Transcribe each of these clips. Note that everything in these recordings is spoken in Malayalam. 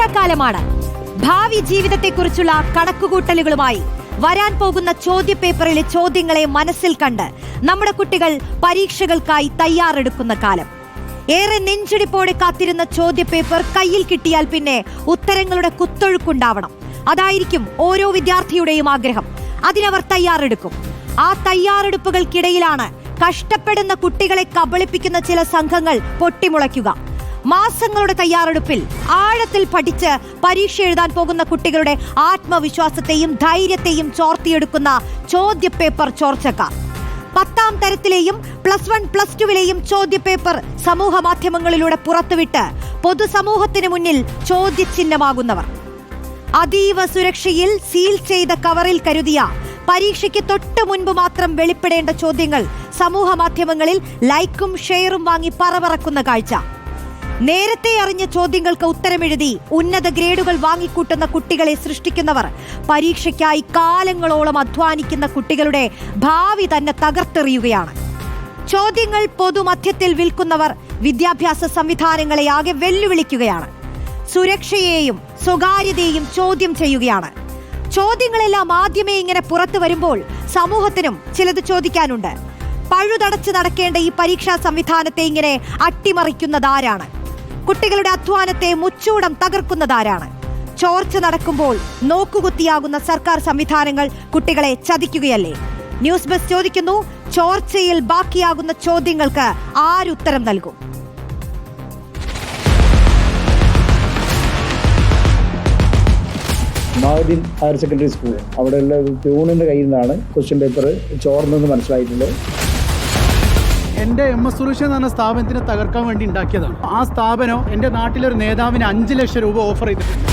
പരീക്ഷാകാലമാണ്. ഭാവി ജീവിതത്തെക്കുറിച്ചുള്ള കണക്കുകൂട്ടലുകളുമായി വരാൻ പോകുന്ന ചോദ്യപേപ്പറിലെ ചോദ്യങ്ങളെ മനസ്സിൽ കണ്ട് നമ്മുടെ കുട്ടികൾ പരീക്ഷകൾക്കായി തയ്യാറെടുക്കുന്ന കാലം. ഏറെ നെഞ്ചിടിപ്പോടെ കാത്തിരുന്ന ചോദ്യപേപ്പർ കയ്യിൽ കിട്ടിയാൽ പിന്നെ ഉത്തരങ്ങളുടെ കുത്തൊഴുക്കുണ്ടാവണം. അതായിരിക്കും ഓരോ വിദ്യാർത്ഥിയുടെയും ആഗ്രഹം. അതിനവർ തയ്യാറെടുക്കും. ആ തയ്യാറെടുപ്പുകൾക്കിടയിലാണ് കഷ്ടപ്പെടുന്ന കുട്ടികളെ കബളിപ്പിക്കുന്ന ചില സംഘങ്ങൾ പൊട്ടിമുളയ്ക്കുക. മാസങ്ങളുടെ തയ്യാറെടുപ്പിൽ ആഴത്തിൽ പഠിച്ച് പരീക്ഷ എഴുതാൻ പോകുന്ന കുട്ടികളുടെ ആത്മവിശ്വാസത്തെയും ധൈര്യത്തെയും ചോർത്തിയെടുക്കുന്ന ചോദ്യപേപ്പർ ചോർച്ചക്കാർ. 10ാം തരത്തിലെയും +1, +2വിലെയും ചോദ്യപേപ്പർ സമൂഹ മാധ്യമങ്ങളിലൂടെ പുറത്തുവിട്ട് പൊതുസമൂഹത്തിന് മുന്നിൽ ചോദ്യചിഹ്നമാകുന്നവർ. അതീവ സുരക്ഷയിൽ സീൽ ചെയ്ത കവറിൽ കരുതിയ പരീക്ഷയ്ക്ക് തൊട്ടു മുൻപ് മാത്രം വെളിപ്പെടേണ്ട ചോദ്യങ്ങൾ സമൂഹ മാധ്യമങ്ങളിൽ ലൈക്കും ഷെയറും വാങ്ങി പറവറക്കുന്ന കാഴ്ച. നേരത്തെ അറിഞ്ഞ ചോദ്യങ്ങൾക്ക് ഉത്തരമെഴുതി ഉന്നത ഗ്രേഡുകൾ വാങ്ങിക്കൂട്ടുന്ന കുട്ടികളെ സൃഷ്ടിക്കുന്നവർ പരീക്ഷയ്ക്കായി കാലങ്ങളോളം അധ്വാനിക്കുന്ന കുട്ടികളുടെ ഭാവി തന്നെ തകർത്തെറിയുകയാണ്. ചോദ്യങ്ങൾ പൊതുമധ്യത്തിൽ വിൽക്കുന്നവർ വിദ്യാഭ്യാസ സംവിധാനങ്ങളെ ആകെ വെല്ലുവിളിക്കുകയാണ്. സുരക്ഷയെയും സ്വകാര്യതയെയും ചോദ്യം ചെയ്യുകയാണ്. ചോദ്യങ്ങളെല്ലാം ആദ്യമേ ഇങ്ങനെ പുറത്തു വരുമ്പോൾ സമൂഹത്തിനും ചിലത് ചോദിക്കാനുണ്ട്. പഴുതടച്ച് നടക്കേണ്ട ഈ പരീക്ഷാ സംവിധാനത്തെ ഇങ്ങനെ അട്ടിമറിക്കുന്നതാരാണ്? കുട്ടികളുടെ അധ്വാനത്തെ മുച്ചൂടം തകർക്കുന്നതാരാണ്? ചോർച്ച നടക്കുമ്പോൾ നോക്കുകുത്തിയാകുന്ന സർക്കാർ സംവിധാനങ്ങൾ കുട്ടികളെ ചതിക്കുകയല്ലേ? ന്യൂസ് ബസ് ചോദിക്കുന്നു, ചോർച്ചയിൽ ബാക്കിയാകുന്ന ചോദ്യങ്ങൾക്ക് ആരുത്തരം നൽകും? മഹദിൻ ഹയർ സെക്കൻഡറി സ്കൂൾ, അവിടെയുള്ള പ്യൂണിന്റെ കയ്യിൽ നിന്നാണ് ക്വസ്റ്റ്യൻ പേപ്പർ ചോർന്നെന്ന് മനസ്സിലായിട്ടുണ്ട്. എൻ്റെ MS സൊല്യൂഷൻ എന്ന സ്ഥാപനത്തിനെ തകർക്കാൻ വേണ്ടി ഉണ്ടാക്കിയതാണ്. ആ സ്ഥാപനം എൻ്റെ നാട്ടിലൊരു നേതാവിന് 5 ലക്ഷം രൂപ ഓഫർ ചെയ്തിട്ടുണ്ട്.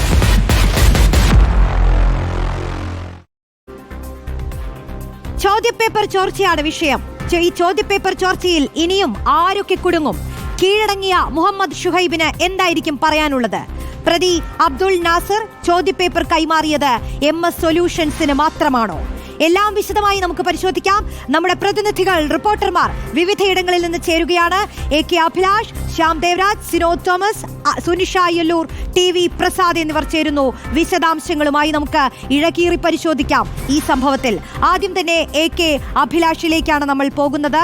ചോദ്യപേപ്പർ ചോർച്ചയാണ് വിഷയം. ഈ ചോദ്യപേപ്പർ ചോർച്ചയിൽ ഇനിയും ആരൊക്കെ കുടുങ്ങും? കീഴടങ്ങിയ മുഹമ്മദ് ഷുഹൈബിന് എന്തായിരിക്കും പറയാനുള്ളത്? പ്രതി അബ്ദുൾ നാസർ ചോദ്യപേപ്പർ കൈമാറിയത് MS സൊല്യൂഷൻസിന് മാത്രമാണോ? എല്ലാം വിശദമായി നമുക്ക് പരിശോധിക്കാം. നമ്മുടെ പ്രതിനിധികൾ, റിപ്പോർട്ടർമാർ വിവിധയിടങ്ങളിൽ നിന്ന് ചേരുകയാണ്. AK Abhilash, Shyam Devaraj, Sinod Thomas, Sunisha Ayyallur, TV Prasad എന്നിവർ ചേരുന്നു. വിശദാംശങ്ങളുമായി നമുക്ക് ഇഴകീറി പരിശോധിക്കാം ഈ സംഭവത്തിൽ. ആദ്യം തന്നെ AK അഭിലാഷിലേക്കാണ് നമ്മൾ പോകുന്നത്.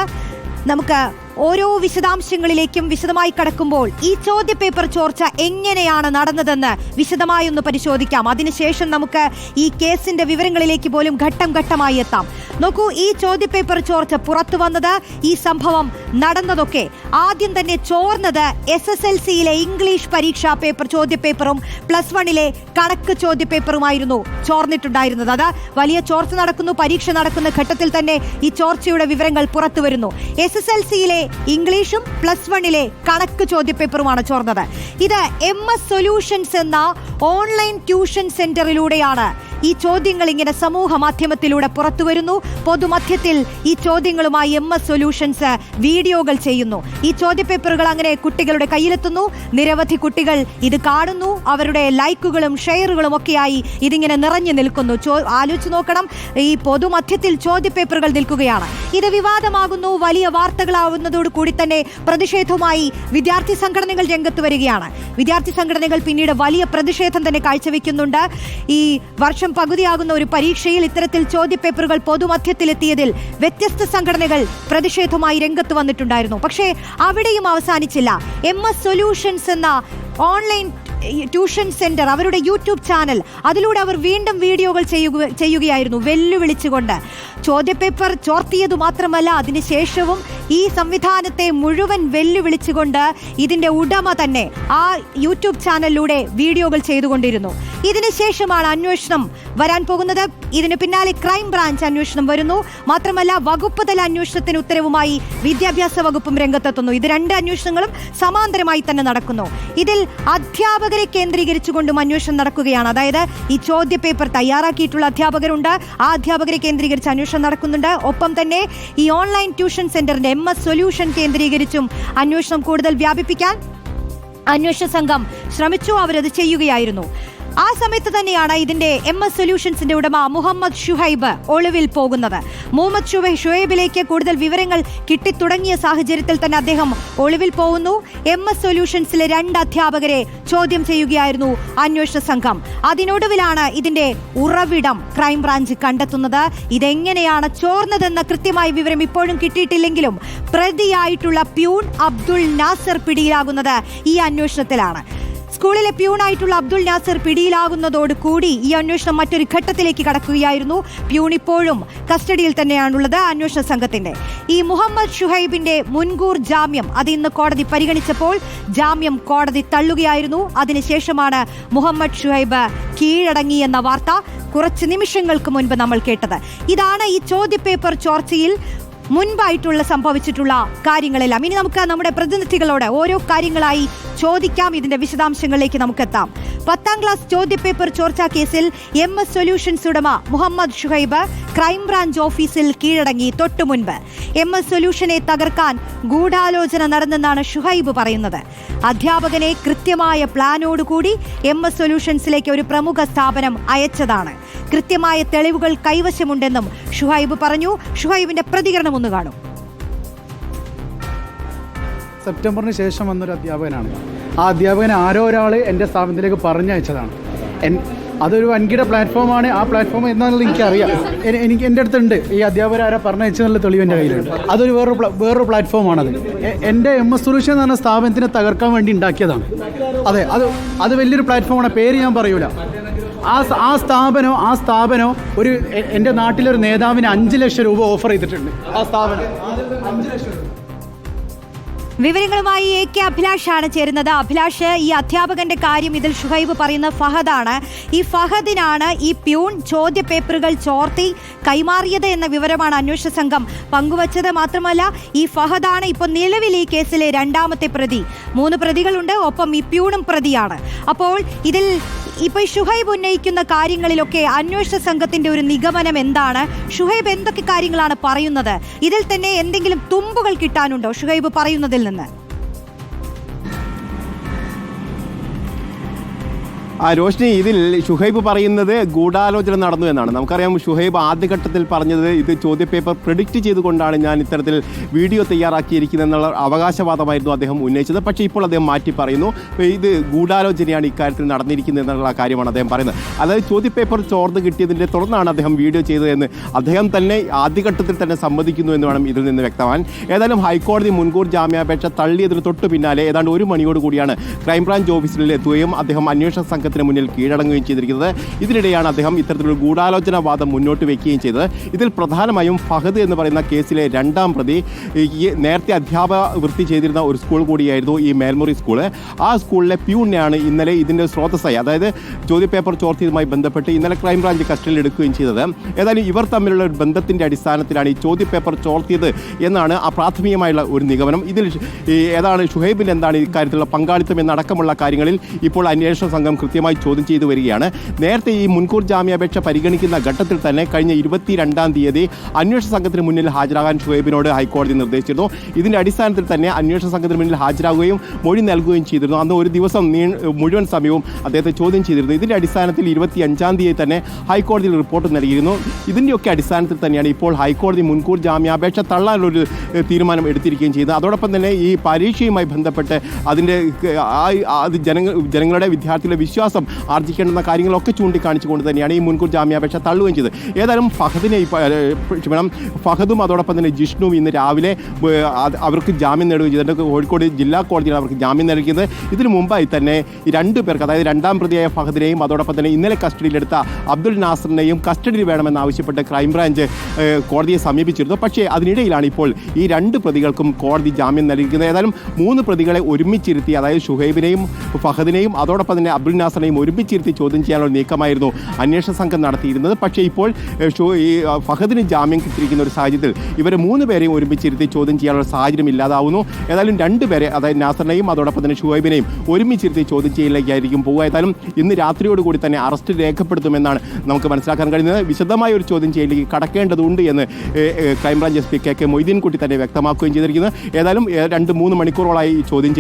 നമുക്ക് ഓരോ വിശദാംശങ്ങളിലേക്കും വിശദമായി കടക്കുമ്പോൾ ഈ ചോദ്യപേപ്പർ ചോർച്ച എങ്ങനെയാണ് നടന്നതെന്ന് വിശദമായി ഒന്ന് പരിശോധിക്കാം. അതിനുശേഷം നമുക്ക് ഈ കേസിന്റെ വിവരങ്ങളിലേക്ക് പോലും ഘട്ടം ഘട്ടമായി എത്താം. നോക്കൂ, ഈ ചോദ്യപേപ്പർ ചോർച്ച പുറത്തു വന്നത്, ഈ സംഭവം നടന്നതൊക്കെ ആദ്യം തന്നെ ചോർന്നത് SSLCയിലെ ഇംഗ്ലീഷ് പരീക്ഷാ പേപ്പർ ചോദ്യപേപ്പറും +1ലെ കണക്ക് ചോദ്യപേപ്പറുമായിരുന്നു ചോർന്നിട്ടുണ്ടായിരുന്നത്. അത് വലിയ ചോർച്ച നടക്കുന്നു. പരീക്ഷ നടക്കുന്ന ഘട്ടത്തിൽ തന്നെ ഈ ചോർച്ചയുടെ വിവരങ്ങൾ പുറത്തു വരുന്നു. SSLCയിലെ ഇംഗ്ലീഷും +1ലെ കണക്ക് ചോദ്യപേപ്പറുമാണ് ചോർന്നത്. ഇത് MS സൊല്യൂഷൻസ് എന്ന ഓൺലൈൻ ട്യൂഷൻ സെന്ററിലൂടെയാണ് ഈ ചോദ്യങ്ങൾ ഇങ്ങനെ സമൂഹ മാധ്യമത്തിലൂടെ പുറത്തു വരുന്നു. പൊതുമധ്യത്തിൽ ഈ ചോദ്യങ്ങളുമായി MS സൊല്യൂഷൻസ് വീഡിയോകൾ ചെയ്യുന്നു. ഈ ചോദ്യപേപ്പറുകൾ അങ്ങനെ കുട്ടികളുടെ കയ്യിലെത്തുന്നു. നിരവധി കുട്ടികൾ ഇത് കാണുന്നു. അവരുടെ ലൈക്കുകളും ഷെയറുകളും ഒക്കെയായി ഇതിങ്ങനെ നിറഞ്ഞു നിൽക്കുന്നു. ആലോചിച്ച് നോക്കണം, ഈ പൊതുമധ്യത്തിൽ ചോദ്യപേപ്പറുകൾ നിൽക്കുകയാണ്. ഇത് വിവാദമാകുന്നു. വലിയ വാർത്തകളാവുന്നതോട് കൂടി തന്നെ പ്രതിഷേധവുമായി വിദ്യാർത്ഥി സംഘടനകൾ രംഗത്ത് വരികയാണ്. വിദ്യാർത്ഥി സംഘടനകൾ പിന്നീട് വലിയ പ്രതിഷേധം തന്നെ കാഴ്ചവെക്കുന്നുണ്ട്. ഈ വർഷം പകുതിയാകുന്ന ഒരു പരീക്ഷയിൽ ഇത്തരത്തിൽ ചോദ്യപേപ്പറുകൾ പൊതുമധ്യത്തിലെത്തിയതിൽ വ്യത്യസ്ത സംഘടനകൾ പ്രതിഷേധവുമായി രംഗത്ത് വന്നിട്ടുണ്ടായിരുന്നു. പക്ഷേ അവിടെയും അവസാനിച്ചില്ല. MS സൊല്യൂഷൻസ് എന്ന ഓൺലൈൻ ട്യൂഷൻ സെന്റർ, അവരുടെ യൂട്യൂബ് ചാനൽ, അതിലൂടെ അവർ വീണ്ടും വീഡിയോകൾ ചെയ്യുകയായിരുന്നു വെല്ലുവിളിച്ചുകൊണ്ട്. ചോദ്യപേപ്പർ ചോർത്തിയതു മാത്രമല്ല, അതിനുശേഷവും ഈ സംവിധാനത്തെ മുഴുവൻ വെല്ലുവിളിച്ചുകൊണ്ട് ഇതിന്റെ ഉടമ തന്നെ ആ യൂട്യൂബ് ചാനലിലൂടെ വീഡിയോകൾ ചെയ്തുകൊണ്ടിരുന്നു. ഇതിനുശേഷമാണ് അന്വേഷണം വരാൻ പോകുന്നത്. ഇതിന് പിന്നാലെ ക്രൈംബ്രാഞ്ച് അന്വേഷണം വരുന്നു. മാത്രമല്ല, വകുപ്പ് തല അന്വേഷണത്തിന് ഉത്തരവുമായി വിദ്യാഭ്യാസ വകുപ്പും രംഗത്തെത്തുന്നു. ഇത് 2 അന്വേഷണങ്ങളും സമാന്തരമായി തന്നെ നടക്കുന്നു. ഇതിൽ അധ്യാപകരെ കേന്ദ്രീകരിച്ചുകൊണ്ടും അന്വേഷണം നടക്കുകയാണ്. അതായത് ഈ ചോദ്യപേപ്പർ തയ്യാറാക്കിയിട്ടുള്ള അധ്യാപകരുണ്ട്. ആ അധ്യാപകരെ കേന്ദ്രീകരിച്ച് അന്വേഷണം നടക്കുന്നുണ്ട്. ഒപ്പം തന്നെ ഈ ഓൺലൈൻ ട്യൂഷൻ സെന്ററിന്റെ MS സൊല്യൂഷൻ കേന്ദ്രീകരിച്ചും അന്വേഷണം കൂടുതൽ വ്യാപിപ്പിക്കാൻ അന്വേഷണ സംഘം ശ്രമിച്ചു. അവരത് ചെയ്യുകയായിരുന്നു. ആ സമയത്ത് തന്നെയാണ് ഇതിന്റെ MS സൊല്യൂഷൻസിന്റെ ഉടമ മുഹമ്മദ് ഷുഹൈബ് ഒളിവിൽ പോകുന്നത്. മുഹമ്മദ് ഷുഹൈബിലേക്ക് കൂടുതൽ വിവരങ്ങൾ കിട്ടിത്തുടങ്ങിയ സാഹചര്യത്തിൽ തന്നെ അദ്ദേഹം ഒളിവിൽ പോകുന്നു. MS സൊല്യൂഷൻസിലെ 2 അധ്യാപകരെ ചോദ്യം ചെയ്യുകയായിരുന്നു അന്വേഷണ സംഘം. അതിനൊടുവിലാണ് ഇതിന്റെ ഉറവിടം ക്രൈംബ്രാഞ്ച് കണ്ടെത്തുന്നത്. ഇതെങ്ങനെയാണ് ചോർന്നതെന്ന കൃത്യമായ വിവരം ഇപ്പോഴും കിട്ടിയിട്ടില്ലെങ്കിലും പ്രതിയായിട്ടുള്ള പ്യൂൺ അബ്ദുൾ നാസർ പിടിയിലാകുന്നത് ഈ അന്വേഷണത്തിലാണ്. സ്കൂളിലെ പ്യൂണായിട്ടുള്ള അബ്ദുൾ നാസർ പിടിയിലാകുന്നതോടുകൂടി ഈ അന്വേഷണം മറ്റൊരു ഘട്ടത്തിലേക്ക് കടക്കുകയായിരുന്നു. പ്യൂൺ ഇപ്പോഴും കസ്റ്റഡിയിൽ തന്നെയാണുള്ളത് അന്വേഷണ സംഘത്തിന്റെ. ഈ മുഹമ്മദ് ഷുഹൈബിന്റെ മുൻകൂർ ജാമ്യം അത് ഇന്ന് കോടതി പരിഗണിച്ചപ്പോൾ ജാമ്യം കോടതി തള്ളുകയായിരുന്നു. അതിനുശേഷമാണ് മുഹമ്മദ് ഷുഹൈബ് കീഴടങ്ങിയെന്ന വാർത്ത കുറച്ച് നിമിഷങ്ങൾക്ക് മുൻപ് നമ്മൾ കേട്ടത്. ഇതാണ് ഈ ചോദ്യപേപ്പർ ചോർച്ചയിൽ മുൻപായിട്ടുള്ള സംഭവിച്ചിട്ടുള്ള കാര്യങ്ങളെല്ലാം. ഇനി നമുക്ക് നമ്മുടെ പ്രതിനിധികളോട് ഓരോ കാര്യങ്ങളായി ചോദിക്കാം. ഇതിന്റെ വിശദാംശങ്ങളിലേക്ക് നമുക്കെത്താം. 10ാം ക്ലാസ് ചോദ്യപേപ്പർ ചോർച്ചാ കേസിൽ MS സൊല്യൂഷൻസ് ഉടമ മുഹമ്മദ് ഷുഹൈബ് ക്രൈംബ്രാഞ്ച് ഓഫീസിൽ കീഴടങ്ങി. തൊട്ടു മുൻപ് MS സൊല്യൂഷനെ തകർക്കാൻ ഗൂഢാലോചന നടന്നെന്നാണ് ഷുഹൈബ് പറയുന്നത്. അധ്യാപകനെ കൃത്യമായ പ്ലാനോടുകൂടി MS സൊല്യൂഷൻസിലേക്ക് ഒരു പ്രമുഖ സ്ഥാപനം അയച്ചതാണ്. കൃത്യമായ തെളിവുകൾ കൈവശമുണ്ടെന്നും ഷുഹൈബ് പറഞ്ഞു. ഷുഹൈബിന്റെ പ്രതികരണം ഒന്ന് കാണും. സെപ്റ്റംബറിന് ശേഷം വന്നൊരു അധ്യാപകനാണ്. ആ അധ്യാപകനെ ആരോ ഒരാൾ എൻ്റെ സ്ഥാപനത്തിലേക്ക് പറഞ്ഞയച്ചതാണ്. അതൊരു വൻകിട പ്ലാറ്റ്ഫോമാണ്. ആ പ്ലാറ്റ്ഫോം എന്താണെന്നുള്ളത് എനിക്കറിയാം. എനിക്ക് എൻ്റെ അടുത്തുണ്ട് ഈ അധ്യാപകർ ആരാ പറഞ്ഞയച്ചെന്നുള്ള തെളിവ് എൻ്റെ കയ്യിലുണ്ട്. അതൊരു വേറൊരു പ്ലാറ്റ്ഫോമാണത്. എൻ്റെ MS സൊല്യൂഷൻ എന്ന് പറഞ്ഞ സ്ഥാപനത്തിനെ തകർക്കാൻ വേണ്ടി ഉണ്ടാക്കിയതാണ്. അതെ, അത് വലിയൊരു പ്ലാറ്റ്ഫോമാണ്. പേര് ഞാൻ പറയൂല. ആ സ്ഥാപനം ഒരു എൻ്റെ നാട്ടിലൊരു നേതാവിന് 5 ലക്ഷം രൂപ ഓഫർ ചെയ്തിട്ടുണ്ട്. ആ സ്ഥാപനം 5 ലക്ഷം രൂപ. വിവരങ്ങളുമായി AK അഭിലാഷാണ് ചേരുന്നത്. അഭിലാഷ്, ഈ അധ്യാപകന്റെ കാര്യം ഇതിൽ ഷുഹൈബ് പറയുന്ന ഫഹദാണ്. ഈ ഫഹദിനാണ് ഈ പ്യൂൺ ചോദ്യപേപ്പറുകൾ ചോർത്തി കൈമാറിയത് എന്ന വിവരമാണ് അന്വേഷണ സംഘം പങ്കുവച്ചത്. മാത്രമല്ല, ഈ ഫഹദാണ് ഇപ്പോൾ നിലവിൽ ഈ കേസിലെ 2ാമത്തെ പ്രതി. 3 പ്രതികളുണ്ട്, ഒപ്പം ഈ പ്യൂണും പ്രതിയാണ്. അപ്പോൾ ഇതിൽ ഇപ്പോൾ ഷുഹൈബ് ഉന്നയിക്കുന്ന കാര്യങ്ങളിലൊക്കെ അന്വേഷണ സംഘത്തിന്റെ ഒരു നിഗമനം എന്താണ്? ഷുഹൈബ് എന്തൊക്കെ കാര്യങ്ങളാണ് പറയുന്നത്? ഇതിൽ തന്നെ എന്തെങ്കിലും തുമ്പുകൾ കിട്ടാനുണ്ടോ ഷുഹൈബ് പറയുന്നതിൽ നിന്ന്? രോഷ്നി, ഇതിൽ ഷുഹൈബ് പറയുന്നത് ഗൂഢാലോചന നടന്നു എന്നാണ്. നമുക്കറിയാം, ഷുഹൈബ് ആദ്യഘട്ടത്തിൽ പറഞ്ഞത് ഇത് ചോദ്യപേപ്പർ പ്രെഡിക്റ്റ് ചെയ്തുകൊണ്ടാണ് ഞാൻ ഇത്തരത്തിൽ വീഡിയോ തയ്യാറാക്കിയിരിക്കുന്നത് എന്നുള്ള അവകാശവാദമായിരുന്നു അദ്ദേഹം ഉന്നയിച്ചത്. പക്ഷേ ഇപ്പോൾ അദ്ദേഹം മാറ്റി പറയുന്നു ഇത് ഗൂഢാലോചനയാണ് ഇക്കാര്യത്തിൽ നടന്നിരിക്കുന്നത് എന്നുള്ള കാര്യമാണ് അദ്ദേഹം പറയുന്നത്. അതായത് ചോദ്യപേപ്പർ ചോർന്ന് കിട്ടിയതിൻ്റെ തുടർന്നാണ് അദ്ദേഹം വീഡിയോ ചെയ്തതെന്ന് അദ്ദേഹം തന്നെ ആദ്യഘട്ടത്തിൽ തന്നെ സമ്മതിക്കുന്നു എന്ന് വേണം ഇതിൽ നിന്ന് വ്യക്തമാൻ. ഏതായാലും ഹൈക്കോടതി മുൻകൂർ ജാമ്യാപേക്ഷ തള്ളിയതിന് തൊട്ടു പിന്നാലെ ഏതാണ്ട് 1 മണിയോടുകൂടിയാണ് ക്രൈംബ്രാഞ്ച് ഓഫീസിൽ എത്തുകയും അദ്ദേഹം അന്വേഷണ സംഘത്തിന് മുന്നിൽ കീഴടങ്ങുകയും ചെയ്തിരിക്കുന്നത്. ഇതിനിടെയാണ് അദ്ദേഹം ഇത്തരത്തിലൊരു ഗൂഢാലോചന വാദം മുന്നോട്ട് വയ്ക്കുകയും ചെയ്തത്. ഇതിൽ പ്രധാനമായും ഫഹദ് എന്ന് പറയുന്ന കേസിലെ 2ാം പ്രതി നേരത്തെ അധ്യാപക വൃത്തി ചെയ്തിരുന്ന ഒരു സ്കൂൾ കൂടിയായിരുന്നു ഈ മേൽമുറി സ്കൂള്. ആ സ്കൂളിലെ പ്യൂണിനെയാണ് ഇന്നലെ ഇതിൻ്റെ സ്രോതസ്സായി, അതായത് ചോദ്യപേപ്പർ ചോർത്തിയതുമായി ബന്ധപ്പെട്ട് ഇന്നലെ ക്രൈംബ്രാഞ്ച് കസ്റ്റഡിയിൽ എടുക്കുകയും ചെയ്തത്. ഏതായാലും ഇവർ തമ്മിലുള്ള ഒരു ബന്ധത്തിൻ്റെ അടിസ്ഥാനത്തിലാണ് ഈ ചോദ്യപേപ്പർ ചോർത്തിയത് എന്നാണ് ആ പ്രാഥമികമായുള്ള ഒരു നിഗമനം. ഇതിൽ ഏതാണ് ഷുഹൈബിന് എന്താണ് ഇക്കാര്യത്തിലുള്ള പങ്കാളിത്തം എന്നടക്കമുള്ള കാര്യങ്ങളിൽ ഇപ്പോൾ അന്വേഷണ സംഘം കൃത്യമായി ചോദ്യം ചെയ്തു വരികയാണ്. നേരത്തെ ഈ മുൻകൂർ ജാമ്യാപേക്ഷ പരിഗണിക്കുന്ന ഘട്ടത്തിൽ തന്നെ കഴിഞ്ഞ 22-ാം തീയതി അന്വേഷണ സംഘത്തിന് മുന്നിൽ ഹാജരാകാൻ ഷുഹൈബിനോട് ഹൈക്കോടതി നിർദ്ദേശിച്ചിരുന്നു. ഇതിന്റെ അടിസ്ഥാനത്തിൽ തന്നെ അന്വേഷണ സംഘത്തിന് മുന്നിൽ ഹാജരാകുകയും മൊഴി നൽകുകയും ചെയ്തിരുന്നു. അന്ന് ഒരു ദിവസം മുഴുവൻ സമയവും അദ്ദേഹത്തെ ചോദ്യം ചെയ്തിരുന്നു. ഇതിന്റെ അടിസ്ഥാനത്തിൽ 25-ാം തീയതി തന്നെ ഹൈക്കോടതിയിൽ റിപ്പോർട്ട് നൽകിയിരുന്നു. ഇതിൻ്റെയൊക്കെ അടിസ്ഥാനത്തിൽ തന്നെയാണ് ഇപ്പോൾ ഹൈക്കോടതി മുൻകൂർ ജാമ്യാപേക്ഷ തള്ളാനൊരു തീരുമാനം എടുത്തിരിക്കുകയും ചെയ്തത്. അതോടൊപ്പം തന്നെ ഈ പരീക്ഷയുമായി ബന്ധപ്പെട്ട് അതിൻ്റെ ജനങ്ങളുടെ വിദ്യാർത്ഥികളുടെ വിശ്വാസം ആർജിക്കേണ്ടുന്ന കാര്യങ്ങളൊക്കെ ചൂണ്ടിക്കാണിച്ചുകൊണ്ട് തന്നെയാണ് ഈ മുൻകൂർ ജാമ്യാപേക്ഷ തള്ളുകയും ചെയ്തത്. ഏതായാലും ഫഹദും അതോടൊപ്പം തന്നെ ജിഷ്ണുവും ഇന്ന് രാവിലെ അവർക്ക് ജാമ്യം നേടുകയും ചെയ്തിട്ടുണ്ട്. കോഴിക്കോട് ജില്ലാ കോടതിയാണ് അവർക്ക് ജാമ്യം നൽകിയത്. ഇതിനു മുമ്പായി തന്നെ ഈ 2 പേർക്ക്, അതായത് 2ാം പ്രതിയായ ഫഹദിനെയും അതോടൊപ്പം തന്നെ ഇന്നലെ കസ്റ്റഡിയിലെടുത്ത അബ്ദുൾ നാസറിനെയും കസ്റ്റഡിയിൽ വേണമെന്നാവശ്യപ്പെട്ട് ക്രൈംബ്രാഞ്ച് കോടതിയെ സമീപിച്ചിരുന്നു. പക്ഷേ അതിനിടയിലാണ് ഇപ്പോൾ ഈ 2 പ്രതികൾക്കും കോടതി ജാമ്യം നൽകിയിരിക്കുന്നത്. ഏതായാലും 3 പ്രതികളെ ഒരുമിച്ചിരുത്തി, അതായത് ഷുഹൈബിനെയും ഫഹദിനെയും അതോടൊപ്പം തന്നെ അബ്ദുൾ നാസറിനെയും ഒരുമിച്ചിരുത്തി ചോദ്യം ചെയ്യാനുള്ള നീക്കമായിരുന്നു അന്വേഷണ സംഘം നടത്തിയിരുന്നത്. പക്ഷേ ഇപ്പോൾ ഈ ഫഹദിന് ജാമ്യം കിട്ടിയിരിക്കുന്ന ഒരു സാഹചര്യത്തിൽ ഇവരെ 3 പേരെയും ഒരുമിച്ചിരുത്തി ചോദ്യം ചെയ്യാനുള്ള സാഹചര്യം ഇല്ലാതാവുന്നു. ഏതായാലും 2 പേരെ, അതായത് നാസറിനെയും അതോടൊപ്പം തന്നെ ഷുഹൈബിനെയും ഒരുമിച്ചിരുത്തി ചോദ്യം ചെയ്യലിലേക്കായിരിക്കും പോകുക. ഏതായാലും ഇന്ന് രാത്രിയോടുകൂടി തന്നെ അറസ്റ്റ് രേഖപ്പെടുത്തുമെന്നാണ് നമുക്ക് മനസ്സിലാക്കാൻ കഴിയുന്നത്. വിശദമായ ഒരു ചോദ്യം ചെയ്യലിലേക്ക് കടക്കേണ്ടതുണ്ട് എന്ന് ക്രൈംബ്രാഞ്ച് SP KK മൊയ്തീൻകുട്ടി തന്നെ വ്യക്തമാക്കുകയും ചെയ്തിരിക്കുന്നത്. ഏതായാലും 2-3 മണിക്കൂറോളായി ചോദ്യം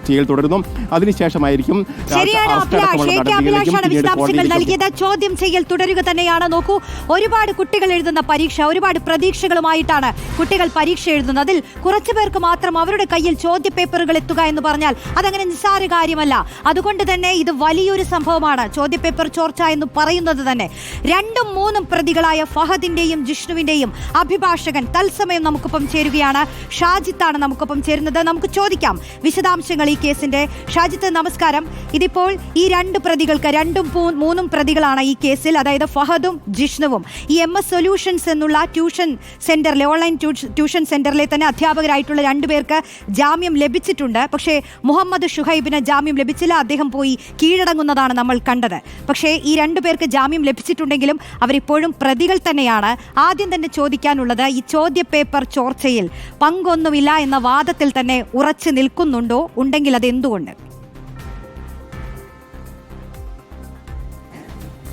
ചെയ്യൽ തുടരുന്നു. അതിനുശേഷമായിരിക്കും ശരിയാണ് അഭിലാഷ്. അടക്കമുള്ള നടപടികളിലേക്കും പിന്നീട് വിശദാംശങ്ങൾ നൽകിയത്. ചോദ്യം ചെയ്യൽ തുടരുക തന്നെയാണ്. നോക്കൂ, ഒരുപാട് കുട്ടികൾ എഴുതുന്ന പരീക്ഷ, ഒരുപാട് പ്രതീക്ഷകളുമായിട്ടാണ് കുട്ടികൾ പരീക്ഷ എഴുതുന്നത്. അതിൽ കുറച്ചു പേർക്ക് മാത്രം അവരുടെ കയ്യിൽ ചോദ്യപേപ്പറുകൾ എത്തുക എന്ന് പറഞ്ഞാൽ അതങ്ങനെ നിസ്സാര കാര്യമല്ല. അതുകൊണ്ട് തന്നെ ഇത് വലിയൊരു സംഭവമാണ്. ചോദ്യപേപ്പർ ചോർച്ച എന്ന് പറയുന്നത് തന്നെ. 2ഉം 3ഉം പ്രതികളായ ഫഹദിന്റെയും ജിഷ്ണുവിന്റെയും അഭിഭാഷകൻ തത്സമയം നമുക്കൊപ്പം ചേരുകയാണ്. ഷാജിത്താണ് നമുക്കൊപ്പം ചേരുന്നത്. നമുക്ക് ചോദിക്കാം വിശദാംശങ്ങൾ ഈ കേസിന്റെ. ഷാജിത്ത്, നമസ്കാരം. ഇതിപ്പോൾ ഈ 2 പ്രതികൾക്ക്, 2ഉം 3ഉം പ്രതികളാണ് ഈ കേസിൽ, അതായത് ഫഹദും ജിഷ്ണുവും. ഈ MS സൊല്യൂഷൻസ് എന്നുള്ള ട്യൂഷൻ സെന്ററിലെ, ഓൺലൈൻ ട്യൂഷൻ സെന്ററിലെ തന്നെ അധ്യാപകരായിട്ടുള്ള 2 പേർക്ക് ജാമ്യം ലഭിച്ചിട്ടുണ്ട്. പക്ഷേ മുഹമ്മദ് ഷുഹൈബിന് ജാമ്യം ലഭിച്ചില്ല. അദ്ദേഹം പോയി കീഴടങ്ങുന്നതാണ് നമ്മൾ കണ്ടത്. പക്ഷേ ഈ 2 പേർക്ക് ജാമ്യം ലഭിച്ചിട്ടുണ്ടെങ്കിലും അവരിപ്പോഴും പ്രതികൾ തന്നെയാണ്. ആദ്യം തന്നെ ചോദിക്കാനുള്ളത്, ഈ ചോദ്യപേപ്പർ ചോർച്ചയിൽ പങ്കൊന്നുമില്ല എന്ന വാദത്തിൽ തന്നെ ഉറച്ചു നിൽക്കുന്നുണ്ടോ? ഉണ്ടെങ്കിൽ അത് എന്തുകൊണ്ട്?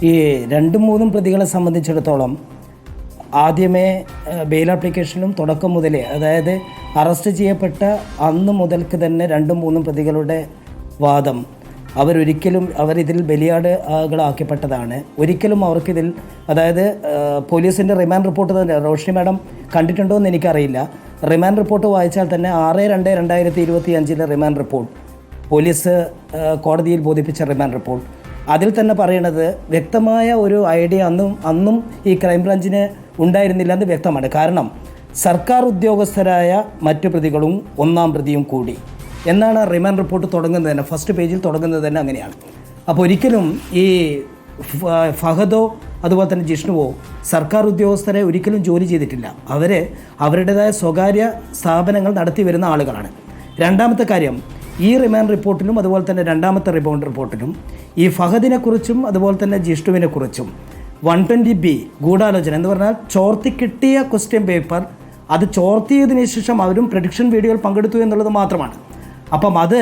ഈ 2ഉം 3ഉം പ്രതികളെ സംബന്ധിച്ചിടത്തോളം ആദ്യമേ ബെയിൽ ആപ്ലിക്കേഷനും തുടക്കം മുതലേ, അതായത് അറസ്റ്റ് ചെയ്യപ്പെട്ട അന്ന് മുതൽക്ക് തന്നെ 2ഉം 3ഉം പ്രതികളുടെ വാദം അവരിതിൽ ബലിയാടുകളാക്കപ്പെട്ടതാണ്. ഒരിക്കലും അവർക്കിതിൽ, അതായത് പോലീസിൻ്റെ റിമാൻഡ് റിപ്പോർട്ട് തന്നെ, റോഷ്നി മാഡം കണ്ടിട്ടുണ്ടോ എന്ന് എനിക്കറിയില്ല. റിമാൻഡ് റിപ്പോർട്ട് വായിച്ചാൽ തന്നെ 6/2/2025 റിമാൻഡ് റിപ്പോർട്ട്, പോലീസ് കോടതിയിൽ ബോധിപ്പിച്ച റിമാൻഡ് റിപ്പോർട്ട്, അതിൽ തന്നെ പറയണത് വ്യക്തമായ ഒരു ഐഡിയ അന്നും ഈ ക്രൈംബ്രാഞ്ചിന് ഉണ്ടായിരുന്നില്ല എന്ന് വ്യക്തമാണ്. കാരണം സർക്കാർ ഉദ്യോഗസ്ഥരായ മറ്റു പ്രതികളും 1-ാം പ്രതിയും കൂടി എന്നാണ് റിമാൻഡ് റിപ്പോർട്ട് തുടങ്ങുന്നത് തന്നെ. ഫസ്റ്റ് പേജിൽ തുടങ്ങുന്നത് തന്നെ അങ്ങനെയാണ്. അപ്പോൾ ഒരിക്കലും ഈ ഫഹദോ അതുപോലെ തന്നെ ജിഷ്ണുവോ സർക്കാർ ഉദ്യോഗസ്ഥരെ ഒരിക്കലും ജോലി ചെയ്തിട്ടില്ല. അവരുടേതായ സ്വകാര്യ സ്ഥാപനങ്ങൾ നടത്തി വരുന്ന ആളുകളാണ്. രണ്ടാമത്തെ കാര്യം, ഈ റിമാൻഡ് റിപ്പോർട്ടിലും അതുപോലെ തന്നെ 2ാമത്തെ റിമാൻഡ് റിപ്പോർട്ടിലും ഈ ഫഹദിനെക്കുറിച്ചും അതുപോലെ തന്നെ ജിഷ്ണുവിനെക്കുറിച്ചും 120B ഗൂഢാലോചന എന്ന് പറഞ്ഞാൽ ചോർത്തി കിട്ടിയ ക്വസ്റ്റ്യൻ പേപ്പർ, അത് ചോർത്തിയതിന് ശേഷം അവരും പ്രഡിക്ഷൻ വീഡിയോയിൽ പങ്കെടുത്തു എന്നുള്ളത് മാത്രമാണ്. അപ്പം അത്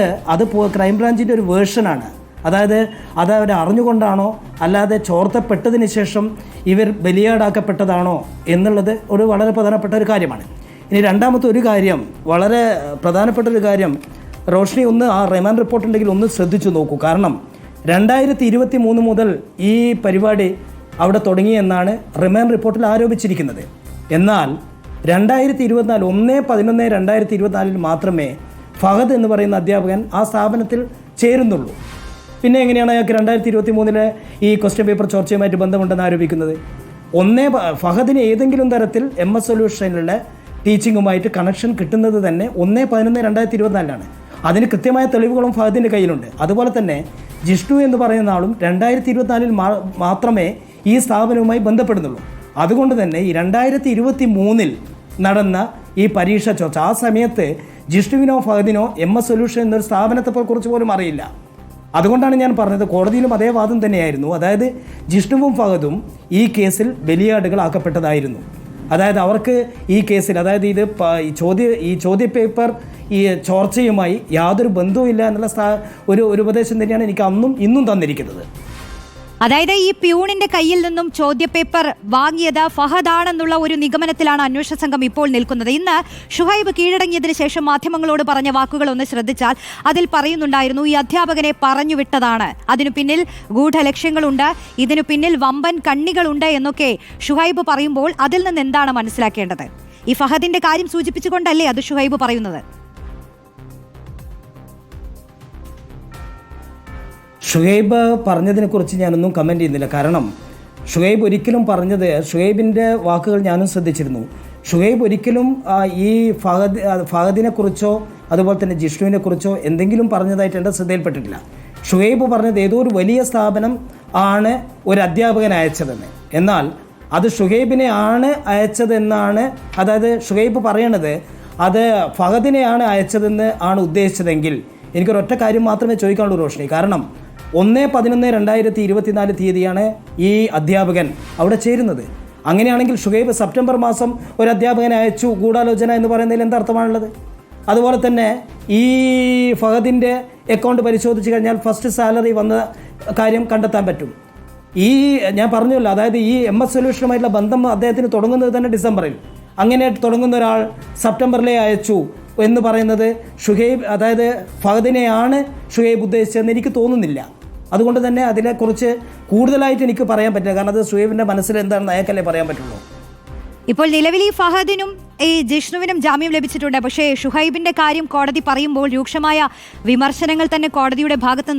ക്രൈംബ്രാഞ്ചിൻ്റെ ഒരു വേർഷനാണ്. അതായത് അത് അവർ അറിഞ്ഞുകൊണ്ടാണോ അല്ലാതെ ചോർത്തപ്പെട്ടതിന് ശേഷം ഇവർ ബലിയാടാക്കപ്പെട്ടതാണോ എന്നുള്ളത് ഒരു വളരെ പ്രധാനപ്പെട്ട ഒരു കാര്യമാണ്. ഇനി രണ്ടാമത്തെ ഒരു കാര്യം, വളരെ പ്രധാനപ്പെട്ട ഒരു കാര്യം, റോഷ്നി ഒന്ന് ആ റിമാൻഡ് റിപ്പോർട്ട് ഉണ്ടെങ്കിൽ ഒന്ന് ശ്രദ്ധിച്ചു നോക്കൂ. കാരണം 2023 മുതൽ ഈ പരിപാടി അവിടെ തുടങ്ങിയെന്നാണ് റിമാൻഡ് റിപ്പോർട്ടിൽ ആരോപിച്ചിരിക്കുന്നത്. എന്നാൽ 2024 1/11/2024 മാത്രമേ ഫഹദ് എന്ന് പറയുന്ന അധ്യാപകൻ ആ സ്ഥാപനത്തിൽ ചേരുന്നുള്ളൂ. പിന്നെ എങ്ങനെയാണ് അയാൾക്ക് 2023 ഈ ക്വസ്റ്റ്യൻ പേപ്പർ ചോർച്ചയുമായിട്ട് ബന്ധമുണ്ടെന്ന് ആരോപിക്കുന്നത്? ഫഹദിന് ഏതെങ്കിലും തരത്തിൽ MS സൊല്യൂഷനിലുള്ള ടീച്ചിങ്ങുമായിട്ട് കണക്ഷൻ കിട്ടുന്നത് തന്നെ 1/11/2024 അതിന് കൃത്യമായ തെളിവുകളും ഫഹദിൻ്റെ കയ്യിലുണ്ട്. അതുപോലെ തന്നെ ജിഷ്ണു എന്ന് പറയുന്ന ആളും 2024 മാത്രമേ ഈ സ്ഥാപനവുമായി ബന്ധപ്പെടുന്നുള്ളൂ. അതുകൊണ്ട് തന്നെ ഈ 2023 നടന്ന ഈ പരീക്ഷ ചോർച്ച, ആ സമയത്ത് ജിഷ്ണുവിനോ ഫഹദിനോ MS സൊല്യൂഷൻ എന്നൊരു സ്ഥാപനത്തെക്കുറിച്ച് പോലും അറിയില്ല. അതുകൊണ്ടാണ് ഞാൻ പറഞ്ഞത്, കോടതിയിലും അതേ വാദം തന്നെയായിരുന്നു. അതായത് ജിഷ്ണുവും ഫഹദും ഈ കേസിൽ ബലിയാടുകളാക്കപ്പെട്ടതായിരുന്നു. അതായത് അവർക്ക് ഈ കേസിൽ, അതായത് ഈ ചോദ്യപേപ്പർ ഈ ചോർച്ചയുമായി യാതൊരു ബന്ധവുമില്ല എന്നുള്ള ഒരു ഉപദേശം തന്നെയാണ് എനിക്ക് അന്നും ഇന്നും തന്നിരിക്കുന്നത്. അതായത് ഈ പ്യൂണിന്റെ കയ്യിൽ നിന്നും ചോദ്യപേപ്പർ വാങ്ങിയത് ഫഹദാണെന്നുള്ള ഒരു നിഗമനത്തിലാണ് അന്വേഷണ സംഘം ഇപ്പോൾ നിൽക്കുന്നത്. ഇന്ന് ഷുഹൈബ് കീഴടങ്ങിയതിനു ശേഷം മാധ്യമങ്ങളോട് പറഞ്ഞ വാക്കുകൾ ഒന്ന് ശ്രദ്ധിച്ചാൽ അതിൽ പറയുന്നുണ്ടായിരുന്നു, ഈ അധ്യാപകനെ പറഞ്ഞു വിട്ടതാണ്, അതിനു പിന്നിൽ ഗൂഢലക്ഷ്യങ്ങളുണ്ട്, ഇതിനു പിന്നിൽ വമ്പൻ കണ്ണികളുണ്ട് എന്നൊക്കെ ഷുഹൈബ് പറയുമ്പോൾ അതിൽ നിന്ന് എന്താണ് മനസ്സിലാക്കേണ്ടത്? ഈ ഫഹദിന്റെ കാര്യം സൂചിപ്പിച്ചുകൊണ്ടല്ലേ അത് ഷുഹൈബ് പറയുന്നത്? ഷുഹൈബ് പറഞ്ഞതിനെക്കുറിച്ച് ഞാനൊന്നും കമൻറ്റ് ചെയ്യുന്നില്ല. കാരണം ഷുഹൈബ് ഒരിക്കലും പറഞ്ഞത്, ഷുഹൈബിൻ്റെ വാക്കുകൾ ഞാനും ശ്രദ്ധിച്ചിരുന്നു. ഷുഹൈബ് ഒരിക്കലും ഈ ഫഹദിനെക്കുറിച്ചോ അതുപോലെ തന്നെ ജിഷ്ണുവിനെക്കുറിച്ചോ എന്തെങ്കിലും പറഞ്ഞതായിട്ട് എൻ്റെ ശ്രദ്ധയിൽപ്പെട്ടിട്ടില്ല. ഷുഹൈബ് പറഞ്ഞത് ഏതോ ഒരു വലിയ സ്ഥാപനം ആണ് ഒരു അധ്യാപകൻ അയച്ചതെന്ന്. എന്നാൽ അത് ഷുഹൈബിനെ ആണ് അയച്ചതെന്നാണ്, അതായത് ഷുഹൈബ് പറയണത് അത് ഫഹദിനെയാണ് അയച്ചതെന്ന് ആണ് ഉദ്ദേശിച്ചതെങ്കിൽ എനിക്കൊരൊറ്റ കാര്യം മാത്രമേ ചോദിക്കാനുള്ളൂ റോഷ്നി. കാരണം 1/11/2024 തീയതിയാണ് ഈ അധ്യാപകൻ അവിടെ ചേരുന്നത്. അങ്ങനെയാണെങ്കിൽ ഷുഹൈബ് സെപ്റ്റംബർ മാസം ഒരു അധ്യാപകനെ അയച്ചു ഗൂഢാലോചന എന്ന് പറയുന്നതിൽ എന്താർത്ഥമാണുള്ളത്? അതുപോലെ തന്നെ ഈ ഫഹദിൻ്റെ അക്കൗണ്ട് പരിശോധിച്ച് കഴിഞ്ഞാൽ ഫസ്റ്റ് സാലറി വന്ന കാര്യം കണ്ടെത്താൻ പറ്റും. ഞാൻ പറഞ്ഞല്ലോ, അതായത് ഈ MS സൊല്യൂഷനുമായിട്ടുള്ള ബന്ധം അദ്ദേഹത്തിന് തുടങ്ങുന്നത് തന്നെ ഡിസംബറിൽ. അങ്ങനെ തുടങ്ങുന്ന ഒരാൾ സെപ്റ്റംബറിലെ അയച്ചു എന്ന് പറയുന്നത് ഷുഹൈബ്, അതായത് ഫഹദിനെയാണ് ഷുഹൈബ് ഉദ്ദേശിച്ചതെന്ന് എനിക്ക് തോന്നുന്നില്ല. അതുകൊണ്ട് തന്നെ അതിനെക്കുറിച്ച് കൂടുതലായിട്ട് എനിക്ക് പറയാൻ പറ്റില്ല. കാരണം അത് ഷുഹൈബിൻ്റെ മനസ്സിൽ എന്താണെന്ന് അയാൾക്കല്ലേ പറയാൻ പറ്റുള്ളൂ. ഇപ്പോൾ നിലവിൽ ഈ ഫഹദിനും ഈ ജിഷ്ണുവിനും ജാമ്യം ലഭിച്ചിട്ടുണ്ട്. പക്ഷേ ഷുഹൈബിന്റെ കാര്യം കോടതി പറയുമ്പോൾ രൂക്ഷമായ വിമർശനങ്ങൾ തന്നെ കോടതിയുടെ ഭാഗത്തു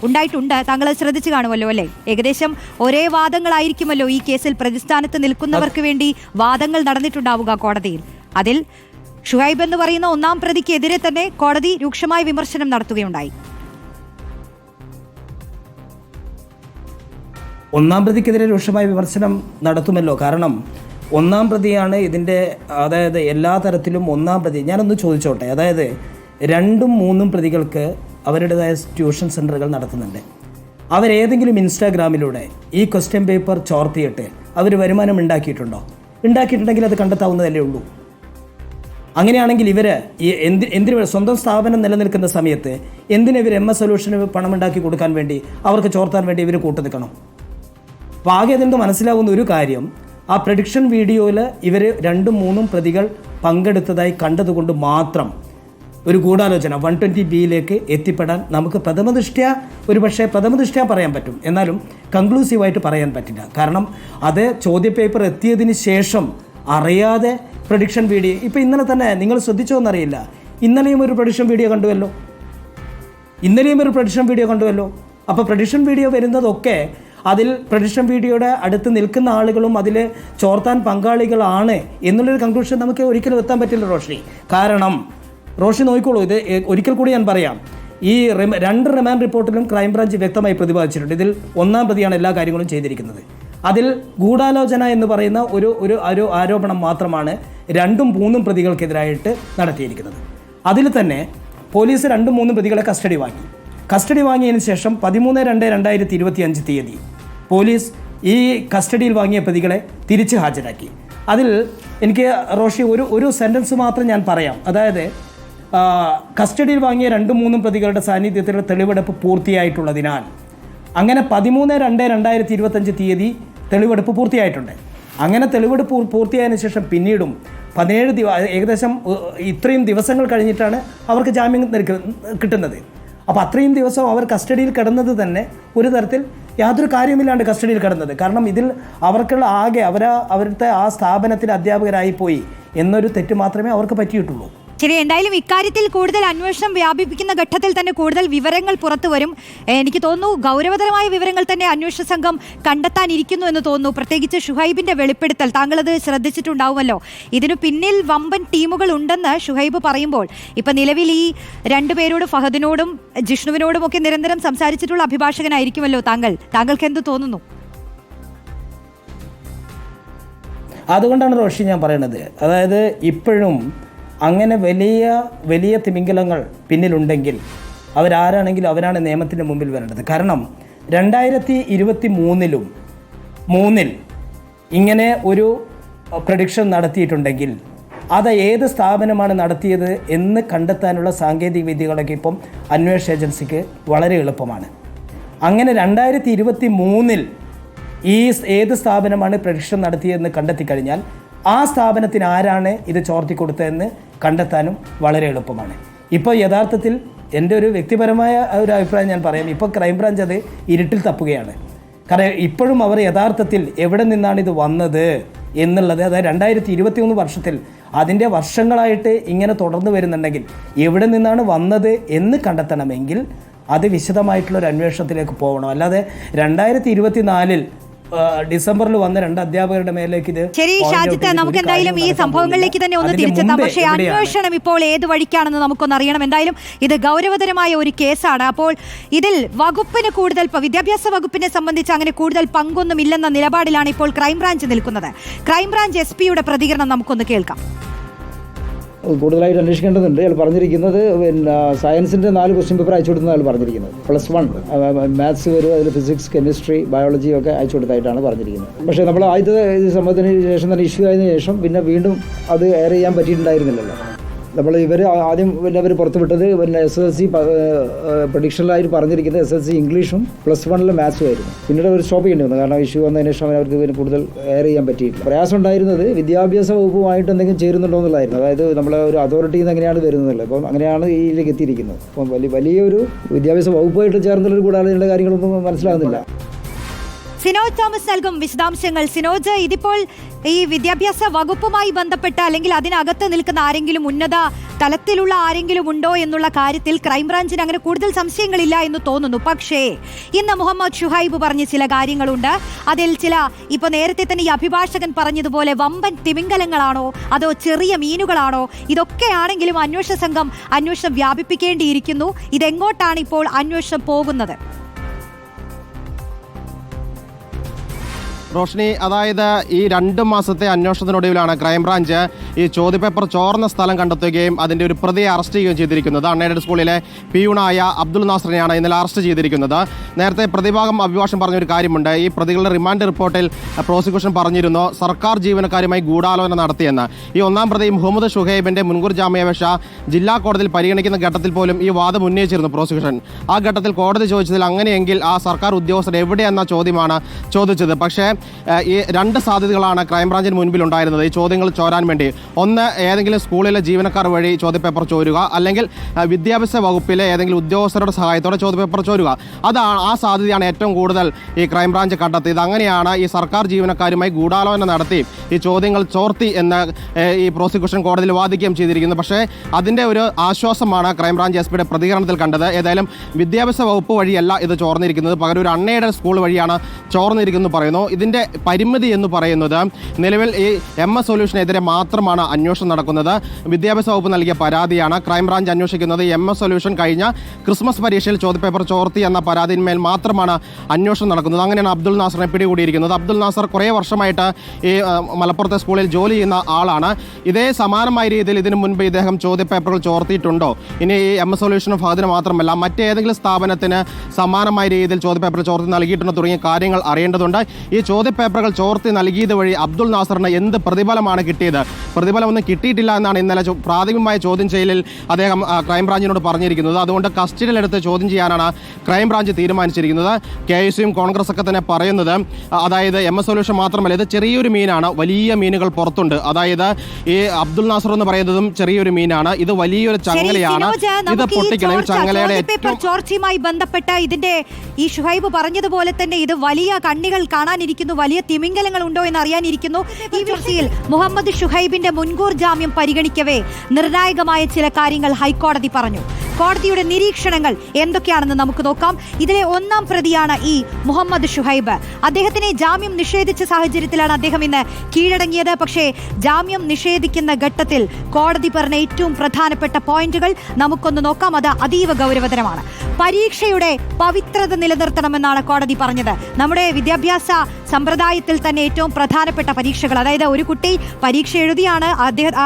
ഉണ്ടായിട്ടുണ്ട്. താങ്കൾ ശ്രദ്ധിച്ചു കാണുമല്ലോ അല്ലേ? ഏകദേശം ഒരേ വാദങ്ങളായിരിക്കുമല്ലോ ഈ കേസിൽ പ്രതിസ്ഥാനത്ത് നിൽക്കുന്നവർക്ക് വേണ്ടി വാദങ്ങൾ നടന്നിട്ടുണ്ടാവുക കോടതിയിൽ. അതിൽ ഷുഹൈബ് എന്ന് പറയുന്ന ഒന്നാം പ്രതിക്കെതിരെ തന്നെ കോടതി രൂക്ഷമായ വിമർശനം നടത്തുകയുണ്ടായി. ഒന്നാം പ്രതിക്കെതിരെ രൂക്ഷമായ വിമർശനം നടത്തുമല്ലോ. കാരണം ഒന്നാം പ്രതിയാണ് ഇതിൻ്റെ, അതായത് എല്ലാ തരത്തിലും ഒന്നാം പ്രതി. ഞാനൊന്ന് ചോദിച്ചോട്ടെ, അതായത് 2ഉം 3ഉം പ്രതികൾക്ക് അവരുടേതായ ട്യൂഷൻ സെൻ്ററുകൾ നടത്തുന്നുണ്ട്. അവരേതെങ്കിലും ഇൻസ്റ്റാഗ്രാമിലൂടെ ഈ ക്വസ്റ്റ്യൻ പേപ്പർ ചോർത്തിയിട്ട് അവർ വരുമാനം ഉണ്ടാക്കിയിട്ടുണ്ടോ? ഉണ്ടാക്കിയിട്ടുണ്ടെങ്കിൽ അത് കണ്ടെത്താവുന്നതല്ലേ ഉള്ളൂ. അങ്ങനെയാണെങ്കിൽ ഇവർ എന്തിനു സ്വന്തം സ്ഥാപനം നിലനിൽക്കുന്ന സമയത്ത് എന്തിനിവർ MS സൊല്യൂഷന് പണമുണ്ടാക്കി കൊടുക്കാൻ വേണ്ടി, അവർക്ക് ചോർത്താൻ വേണ്ടി ഇവർ കൂട്ടു നിൽക്കണം? അപ്പോൾ ആകെ അതിൻ്റെ മനസ്സിലാവുന്ന ഒരു കാര്യം, ആ പ്രഡിക്ഷൻ വീഡിയോയിൽ ഇവർ 2ഉം 3ഉം പ്രതികൾ പങ്കെടുത്തതായി കണ്ടതുകൊണ്ട് മാത്രം ഒരു ഗൂഢാലോചന 120B എത്തിപ്പെടാൻ നമുക്ക് പ്രഥമദൃഷ്ട്യാ പറയാൻ പറ്റും. എന്നാലും കൺക്ലൂസീവായിട്ട് പറയാൻ പറ്റില്ല. കാരണം അത് ചോദ്യപേപ്പർ എത്തിയതിന് ശേഷം അറിയാതെ പ്രഡിക്ഷൻ വീഡിയോ, ഇപ്പോൾ ഇന്നലെ തന്നെ നിങ്ങൾ ശ്രദ്ധിച്ചോ എന്നറിയില്ല, ഇന്നലെയും ഒരു പ്രഡിക്ഷൻ വീഡിയോ കണ്ടുവല്ലോ. അപ്പോൾ പ്രഡിക്ഷൻ വീഡിയോ വരുന്നതൊക്കെ അതിൽ പ്രഡിക്ഷൻ വീഡിയോയുടെ അടുത്ത് നിൽക്കുന്ന ആളുകളും അതിൽ ചോർത്താൻ പങ്കാളികളാണ് എന്നുള്ളൊരു കൺക്ലൂഷൻ നമുക്ക് ഒരിക്കലും എത്താൻ പറ്റില്ല റോഷി. കാരണം റോഷി നോക്കിക്കോളൂ, ഇത് ഒരിക്കൽ കൂടി ഞാൻ പറയാം. ഈ 2 റിമാൻഡ് റിപ്പോർട്ടിലും ക്രൈംബ്രാഞ്ച് വ്യക്തമായി പ്രതിപാദിച്ചിട്ടുണ്ട്. ഇതിൽ ഒന്നാം പ്രതിയാണ് എല്ലാ കാര്യങ്ങളും ചെയ്തിരിക്കുന്നത്. അതിൽ ഗൂഢാലോചന എന്ന് പറയുന്ന ഒരു ആരോപണം മാത്രമാണ് 2ഉം 3ഉം പ്രതികൾക്കെതിരായിട്ട് നടത്തിയിരിക്കുന്നത്. അതിൽ തന്നെ പോലീസ് 2ഉം 3ഉം പ്രതികളെ കസ്റ്റഡി വാങ്ങിയതിന് ശേഷം 13/2/2025 തീയതി പോലീസ് ഈ കസ്റ്റഡിയിൽ വാങ്ങിയ പ്രതികളെ തിരിച്ച് ഹാജരാക്കി. അതിൽ എനിക്ക് റോഷി ഒരു സെൻറ്റൻസ് മാത്രം ഞാൻ പറയാം. അതായത് കസ്റ്റഡിയിൽ വാങ്ങിയ 2ഉം 3ഉം പ്രതികളുടെ സാന്നിധ്യത്തിലുള്ള തെളിവെടുപ്പ് പൂർത്തിയായിട്ടുള്ളതിനാൽ അങ്ങനെ 13/2/2025 തീയതി തെളിവെടുപ്പ് പൂർത്തിയായിട്ടുണ്ട്. അങ്ങനെ തെളിവെടുപ്പ് പൂർത്തിയായതിനു ശേഷം പിന്നീടും 17 ഏകദേശം ഇത്രയും ദിവസങ്ങൾ കഴിഞ്ഞിട്ടാണ് അവർക്ക് ജാമ്യം കിട്ടുന്നത്. അപ്പോൾ അത്രയും ദിവസം അവർ കസ്റ്റഡിയിൽ കിടന്നത് തന്നെ ഒരു തരത്തിൽ യാതൊരു കാര്യമില്ലാണ്ട് കസ്റ്റഡിയിൽ കിടന്നത്. കാരണം ഇതിൽ അവർക്കുള്ള ആകെ അവരുടെ ആ സ്ഥാപനത്തിൽ അധ്യാപകരായി പോയി എന്നൊരു തെറ്റ് മാത്രമേ അവർക്ക് പറ്റിയിട്ടുള്ളൂ. ശരി, എന്തായാലും ഇക്കാര്യത്തിൽ കൂടുതൽ അന്വേഷണം വ്യാപിപ്പിക്കുന്ന ഘട്ടത്തിൽ തന്നെ കൂടുതൽ വിവരങ്ങൾ പുറത്തു വരും. എനിക്ക് തോന്നുന്നു ഗൗരവതരമായ വിവരങ്ങൾ തന്നെ അന്വേഷണ സംഘം കണ്ടെത്താനിരിക്കുന്നു എന്ന് തോന്നുന്നു. പ്രത്യേകിച്ച് ഷുഹൈബിന്റെ വെളിപ്പെടുത്തൽ, താങ്കളത് ശ്രദ്ധിച്ചിട്ടുണ്ടാവുമല്ലോ. ഇതിനു പിന്നിൽ വമ്പൻ ടീമുകൾ ഉണ്ടെന്ന് ഷുഹൈബ് പറയുമ്പോൾ ഇപ്പൊ നിലവിൽ ഈ 2 പേരോട്, ഫഹദിനോടും ജിഷ്ണുവിനോടും ഒക്കെ നിരന്തരം സംസാരിച്ചിട്ടുള്ള അഭിഭാഷകനായിരിക്കുമല്ലോ താങ്കൾക്ക് എന്ത് തോന്നുന്നു? അതുകൊണ്ടാണ് റോഷി ഞാൻ പറയുന്നത്, അതായത് ഇപ്പോഴും അങ്ങനെ വലിയ തിമിംഗലങ്ങൾ പിന്നിലുണ്ടെങ്കിൽ അവരാരാണെങ്കിലും അവരാണ് നിയമത്തിൻ്റെ മുമ്പിൽ വരേണ്ടത്. കാരണം 2023 ഇങ്ങനെ ഒരു പ്രഡിക്ഷൻ നടത്തിയിട്ടുണ്ടെങ്കിൽ അത് ഏത് സ്ഥാപനമാണ് നടത്തിയത് എന്ന് കണ്ടെത്താനുള്ള സാങ്കേതിക വിദ്യകളൊക്കെ ഇപ്പം അന്വേഷണ ഏജൻസിക്ക് വളരെ എളുപ്പമാണ്. അങ്ങനെ 2023 ഏത് സ്ഥാപനമാണ് പ്രഡിക്ഷൻ നടത്തിയതെന്ന് കണ്ടെത്തിക്കഴിഞ്ഞാൽ ആ സ്ഥാപനത്തിന് ആരാണ് ഇത് ചോർത്തി കൊടുത്തതെന്ന് കണ്ടെത്താനും വളരെ എളുപ്പമാണ്. ഇപ്പോൾ യഥാർത്ഥത്തിൽ എൻ്റെ ഒരു വ്യക്തിപരമായ ഒരു അഭിപ്രായം ഞാൻ പറയാം, ഇപ്പോൾ ക്രൈംബ്രാഞ്ച് അത് ഇരുട്ടിൽ തപ്പുകയാണ്. കാരണം ഇപ്പോഴും അവർ യഥാർത്ഥത്തിൽ എവിടെ നിന്നാണ് ഇത് വന്നത് എന്നുള്ളത്, അതായത് 2023 വർഷത്തിൽ അതിൻ്റെ വർഷങ്ങളായിട്ട് ഇങ്ങനെ തുടർന്ന് വരുന്നുണ്ടെങ്കിൽ എവിടെ നിന്നാണ് വന്നത് എന്ന് കണ്ടെത്തണമെങ്കിൽ അത് വിശദമായിട്ടുള്ളൊരു അന്വേഷണത്തിലേക്ക് പോകണം. അല്ലാതെ 2024 ഡിസംബറിൽ വന്ന 2 അധ്യാപകരുടെ മേലേക്ക് ഇത്. ശരി ഷാജിത്ത്, നമുക്ക് എന്തായാലും ഈ സംഭവങ്ങളിലേക്ക് തന്നെ ഒന്ന് തിരിച്ചെത്താം. പക്ഷേ അന്വേഷണം ഇപ്പോൾ ഏത് വഴിക്കാണെന്ന് നമുക്കൊന്ന് അറിയണം. എന്തായാലും ഇത് ഗൗരവതരമായ ഒരു കേസാണ്. അപ്പോൾ ഇതിൽ വകുപ്പിന് കൂടുതൽ, വിദ്യാഭ്യാസ വകുപ്പിനെ സംബന്ധിച്ച് അങ്ങനെ കൂടുതൽ പങ്കൊന്നുമില്ലെന്ന നിലപാടിലാണ് ഇപ്പോൾ ക്രൈംബ്രാഞ്ച് നിൽക്കുന്നത്. ക്രൈംബ്രാഞ്ച് SP-യുടെ പ്രതികരണം നമുക്കൊന്ന് കേൾക്കാം. കൂടുതലായിട്ട് അന്വേഷിക്കേണ്ടതുണ്ട്. അയാൾ പറഞ്ഞിരിക്കുന്നത് പിന്നെ സയൻസിൻ്റെ 4 ക്വസ്റ്റ്യൻ പേപ്പർ അയച്ചു കൊടുക്കുന്ന അയാൾ പറഞ്ഞിരിക്കുന്നത്. +1 മാത്സ് വരും, അതിൽ ഫിസിക്സ്, കെമിസ്ട്രി, ബയോളജി ഒക്കെ അയച്ചു കൊടുത്തായിട്ടാണ് പറഞ്ഞിരിക്കുന്നത്. പക്ഷേ നമ്മൾ ആദ്യത്തെ സംഭവത്തിന് ശേഷം തന്നെ ഇഷ്യൂ ആയതിനു ശേഷം പിന്നെ വീണ്ടും അത് എയർ ചെയ്യാൻ പറ്റിയിട്ടുണ്ടായിരുന്നില്ലല്ലോ. നമ്മൾ ഇവർ ആദ്യം പിന്നെ അവർ പുറത്തുവിട്ടത് പിന്നെ SSLC പ്രഡിക്ഷനിലായിട്ട് പറഞ്ഞിരിക്കുന്നത് SSLC ഇംഗ്ലീഷും +1 മാത്സും ആയിരുന്നു. പിന്നീട് അവർ സ്റ്റോപ്പ് ചെയ്യേണ്ടി വന്നു, കാരണം ഇഷ്യൂ വന്നതിന് ശേഷം അവർക്ക് പിന്നെ കൂടുതൽ എയർ ചെയ്യാൻ പറ്റിയിട്ടില്ല. പ്രയാസം ഉണ്ടായിരുന്നത് വിദ്യാഭ്യാസ വകുപ്പുമായിട്ട് എന്തെങ്കിലും ചേരുന്നുണ്ടോ എന്നുള്ളതായിരുന്നു. അതായത് നമ്മളെ ഒരു അതോറിറ്റിയിൽ നിന്ന് എങ്ങനെയാണ് വരുന്നതല്ല, അപ്പം അങ്ങനെയാണ് ഇതിലേക്ക് എത്തിയിരിക്കുന്നത്. അപ്പം വലിയൊരു വിദ്യാഭ്യാസ വകുപ്പുമായിട്ട് ചേർന്നുള്ളൊരു ഗൂഢാലോചനയുടെ കാര്യങ്ങളൊന്നും മനസ്സിലാകുന്നില്ല. സിനോജ് തോമസ് നൽകും വിശദാംശങ്ങൾ. സിനോജ്, ഇതിപ്പോൾ ഈ വിദ്യാഭ്യാസ വകുപ്പുമായി ബന്ധപ്പെട്ട അല്ലെങ്കിൽ അതിനകത്ത് നിൽക്കുന്ന ആരെങ്കിലും ഉന്നത തലത്തിലുള്ള ആരെങ്കിലും ഉണ്ടോ എന്നുള്ള കാര്യത്തിൽ ക്രൈംബ്രാഞ്ചിന് അങ്ങനെ കൂടുതൽ സംശയങ്ങളില്ല എന്ന് തോന്നുന്നു. പക്ഷേ ഇന്ന് മുഹമ്മദ് ഷുഹൈബ് പറഞ്ഞ ചില കാര്യങ്ങളുണ്ട്. അതിൽ ഇപ്പോൾ നേരത്തെ തന്നെ ഈ അഭിഭാഷകൻ പറഞ്ഞതുപോലെ വമ്പൻ തിമിംഗലങ്ങളാണോ അതോ ചെറിയ മീനുകളാണോ, ഇതൊക്കെയാണെങ്കിലും അന്വേഷണ സംഘം അന്വേഷണം വ്യാപിപ്പിക്കേണ്ടിയിരിക്കുന്നു. ഇതെങ്ങോട്ടാണ് ഇപ്പോൾ അന്വേഷണം പോകുന്നത്? റോഷ്നി, അതായത് ഈ 2 മാസത്തെ അന്വേഷണത്തിനൊടുവിലാണ് ക്രൈംബ്രാഞ്ച് ഈ ചോദ്യപേപ്പർ ചോർന്ന സ്ഥലം കണ്ടെത്തുകയും അതിൻ്റെ ഒരു പ്രതിയെ അറസ്റ്റ് ചെയ്യുകയും ചെയ്തിരിക്കുന്നത്. അൺഎയ്ഡഡ് സ്കൂളിലെ പിയൂണായ അബ്ദുൾ നാസറിനെയാണ് ഇന്നലെ അറസ്റ്റ് ചെയ്തിരിക്കുന്നത്. നേരത്തെ പ്രതിഭാഗം അഭിഭാഷകൻ പറഞ്ഞൊരു കാര്യമുണ്ട്. ഈ പ്രതികളുടെ റിമാൻഡ് റിപ്പോർട്ടിൽ പ്രോസിക്യൂഷൻ പറഞ്ഞിരുന്നു സർക്കാർ ജീവനക്കാരുമായി ഗൂഢാലോചന നടത്തിയെന്ന്. ഈ 1-ാം പ്രതി മുഹമ്മദ് ഷുഹൈബിൻ്റെ മുൻകൂർ ജാമ്യാപേക്ഷ ജില്ലാ കോടതിയിൽ പരിഗണിക്കുന്ന ഘട്ടത്തിൽ പോലും ഈ വാദം ഉന്നയിച്ചിരുന്നു പ്രോസിക്യൂഷൻ. ആ ഘട്ടത്തിൽ കോടതി ചോദിച്ചതിൽ അങ്ങനെയെങ്കിൽ ആ സർക്കാർ ഉദ്യോഗസ്ഥർ എവിടെയെന്ന ചോദ്യമാണ് ചോദിച്ചത്. പക്ഷേ ഈ 2 സാധ്യതകളാണ് ക്രൈംബ്രാഞ്ചിന് മുൻപിലുണ്ടായിരുന്നത് ഈ ചോദ്യങ്ങൾ ചോരാൻ വേണ്ടി. ഒന്ന്, ഏതെങ്കിലും സ്കൂളിലെ ജീവനക്കാർ വഴി ചോദ്യപേപ്പർ ചോരുക, അല്ലെങ്കിൽ വിദ്യാഭ്യാസ വകുപ്പിലെ ഏതെങ്കിലും ഉദ്യോഗസ്ഥരുടെ സഹായത്തോടെ ചോദ്യപേപ്പർ ചോരുക. ആ സാധ്യതയാണ് ഏറ്റവും കൂടുതൽ ഈ ക്രൈംബ്രാഞ്ച് കണ്ടെത്തിയത്. അങ്ങനെയാണ് ഈ സർക്കാർ ജീവനക്കാരുമായി ഗൂഢാലോചന നടത്തി ഈ ചോദ്യങ്ങൾ ചോർത്തി എന്ന് ഈ പ്രോസിക്യൂഷൻ കോടതിയിൽ വാദിക്കുകയും ചെയ്തിരിക്കുന്നു. പക്ഷേ അതിൻ്റെ ഒരു ആശ്വാസമാണ് ക്രൈംബ്രാഞ്ച് SP യുടെ പ്രതികരണത്തിൽ കണ്ടത്. ഏതായാലും വിദ്യാഭ്യാസ വകുപ്പ് വഴിയല്ല ഇത് ചോർന്നിരിക്കുന്നത്, പകരം ഒരു അൺഎയ്ഡഡ് സ്കൂൾ വഴിയാണ് ചോർന്നിരിക്കുന്നു പറയുന്നു. ഇതിൻ്റെ പരിമിതി എന്ന് പറയുന്നത് നിലവിൽ ഈ MS സൊല്യൂഷനെതിരെ മാത്രമാണ് അന്വേഷണം നടക്കുന്നത്. വിദ്യാഭ്യാസ വകുപ്പ് നൽകിയ പരാതിയാണ് ക്രൈംബ്രാഞ്ച് അന്വേഷിക്കുന്നത്. MS സൊല്യൂഷൻ കഴിഞ്ഞ ക്രിസ്മസ് പരീക്ഷയിൽ ചോദ്യപേപ്പർ ചോർത്തി എന്ന പരാതിന്മേൽ മാത്രമാണ് അന്വേഷണം നടക്കുന്നത്. അങ്ങനെയാണ് അബ്ദുൾ നാസറിനെ പിടികൂടിയിരിക്കുന്നത്. അബ്ദുൾ നാസർ കുറേ വർഷമായിട്ട് ഈ മലപ്പുറത്തെ സ്കൂളിൽ ജോലി ചെയ്യുന്ന ആളാണ്. ഇതേ സമാനമായ രീതിയിൽ ഇതിനു മുൻപ് ഇദ്ദേഹം ചോദ്യപേപ്പറുകൾ ചോർത്തിയിട്ടുണ്ടോ, ഇനി ഈ MS സൊല്യൂഷൻ ഫാദിന് മാത്രമല്ല മറ്റേതെങ്കിലും സ്ഥാപനത്തിന് സമാനമായ രീതിയിൽ ചോദ്യപേപ്പർ ചോർത്തി നൽകിയിട്ടുണ്ടോ തുടങ്ങിയ കാര്യങ്ങൾ അറിയേണ്ടതുണ്ട്. ഈ ചോദ്യപേപ്പറുകൾ ചോർത്തി നൽകിയത് വഴി അബ്ദുൾ നാസറിന് എന്ത് പ്രതിഫലമാണ് കിട്ടിയത്? പ്രതിഫലമൊന്നും കിട്ടിയിട്ടില്ല എന്നാണ് ഇന്നലെ പ്രാഥമികമായ ചോദ്യം ചെയ്യലിൽ അദ്ദേഹം ക്രൈംബ്രാഞ്ചിനോട് പറഞ്ഞിരിക്കുന്നത്. അതുകൊണ്ട് കസ്റ്റഡിയിലെടുത്ത് ചോദ്യം ചെയ്യാനാണ് ക്രൈംബ്രാഞ്ച് തീരുമാനിച്ചിരിക്കുന്നത്. KSUം കോൺഗ്രസ് ഒക്കെ തന്നെ പറയുന്നത്, അതായത് MS സൊല്യൂഷൻ മാത്രമല്ല, ഇത് ചെറിയൊരു മീനാണ്, വലിയ മീനുകൾ പുറത്തുണ്ട്. അതായത് ഈ അബ്ദുൾ നാസർ എന്ന് പറയുന്നതും ചെറിയൊരു മീനാണ്, ഇത് വലിയൊരു ചങ്ങലയാണ്. ഇത് പൊട്ടിക്കണം. ചങ്ങലയുടെ ചോർച്ചയുമായി ബന്ധപ്പെട്ട ഇതിന്റെ ഈ ഷുഹൈബ് പറഞ്ഞതുപോലെ തന്നെ ഇത് വലിയ കണ്ണികൾ കാണാനിരിക്കുന്നു, വലിയ തിമിംഗലങ്ങൾ ഉണ്ടോ എന്ന് അറിയാനിരിക്കുന്നു. ഈ വിഷയത്തിൽ മുഹമ്മദ് ഷുഹൈബിന്റെ മുൻകൂർ ജാമ്യം പരിഗണിക്കവേ നിർണായകമായ ചില കാര്യങ്ങൾ ഹൈക്കോടതി പറഞ്ഞു. കോടതിയുടെ നിരീക്ഷണങ്ങൾ എന്തൊക്കെയാണെന്ന് നമുക്ക് നോക്കാം. ഇതിലെ 1-ാം പ്രതിയാണ് ഈ മുഹമ്മദ് ഷുഹൈബ്. അദ്ദേഹത്തിനെ ജാമ്യം നിഷേധിച്ച സാഹചര്യത്തിലാണ് അദ്ദേഹം ഇന്ന് കീഴടങ്ങിയത്. പക്ഷേ ജാമ്യം നിഷേധിക്കുന്ന ഘട്ടത്തിൽ കോടതി പറഞ്ഞ ഏറ്റവും പ്രധാനപ്പെട്ട പോയിന്റുകൾ നമുക്കൊന്ന് നോക്കാം. അത് അതീവ ഗൗരവതരമാണ്. പരീക്ഷയുടെ പവിത്രത നിലനിർത്തണമെന്നാണ് കോടതി പറഞ്ഞത്. നമ്മുടെ വിദ്യാഭ്യാസ സമ്പ്രദായത്തിൽ തന്നെ ഏറ്റവും പ്രധാനപ്പെട്ട പരീക്ഷകൾ, അതായത് ഒരു കുട്ടി പരീക്ഷ എഴുതിയാണ്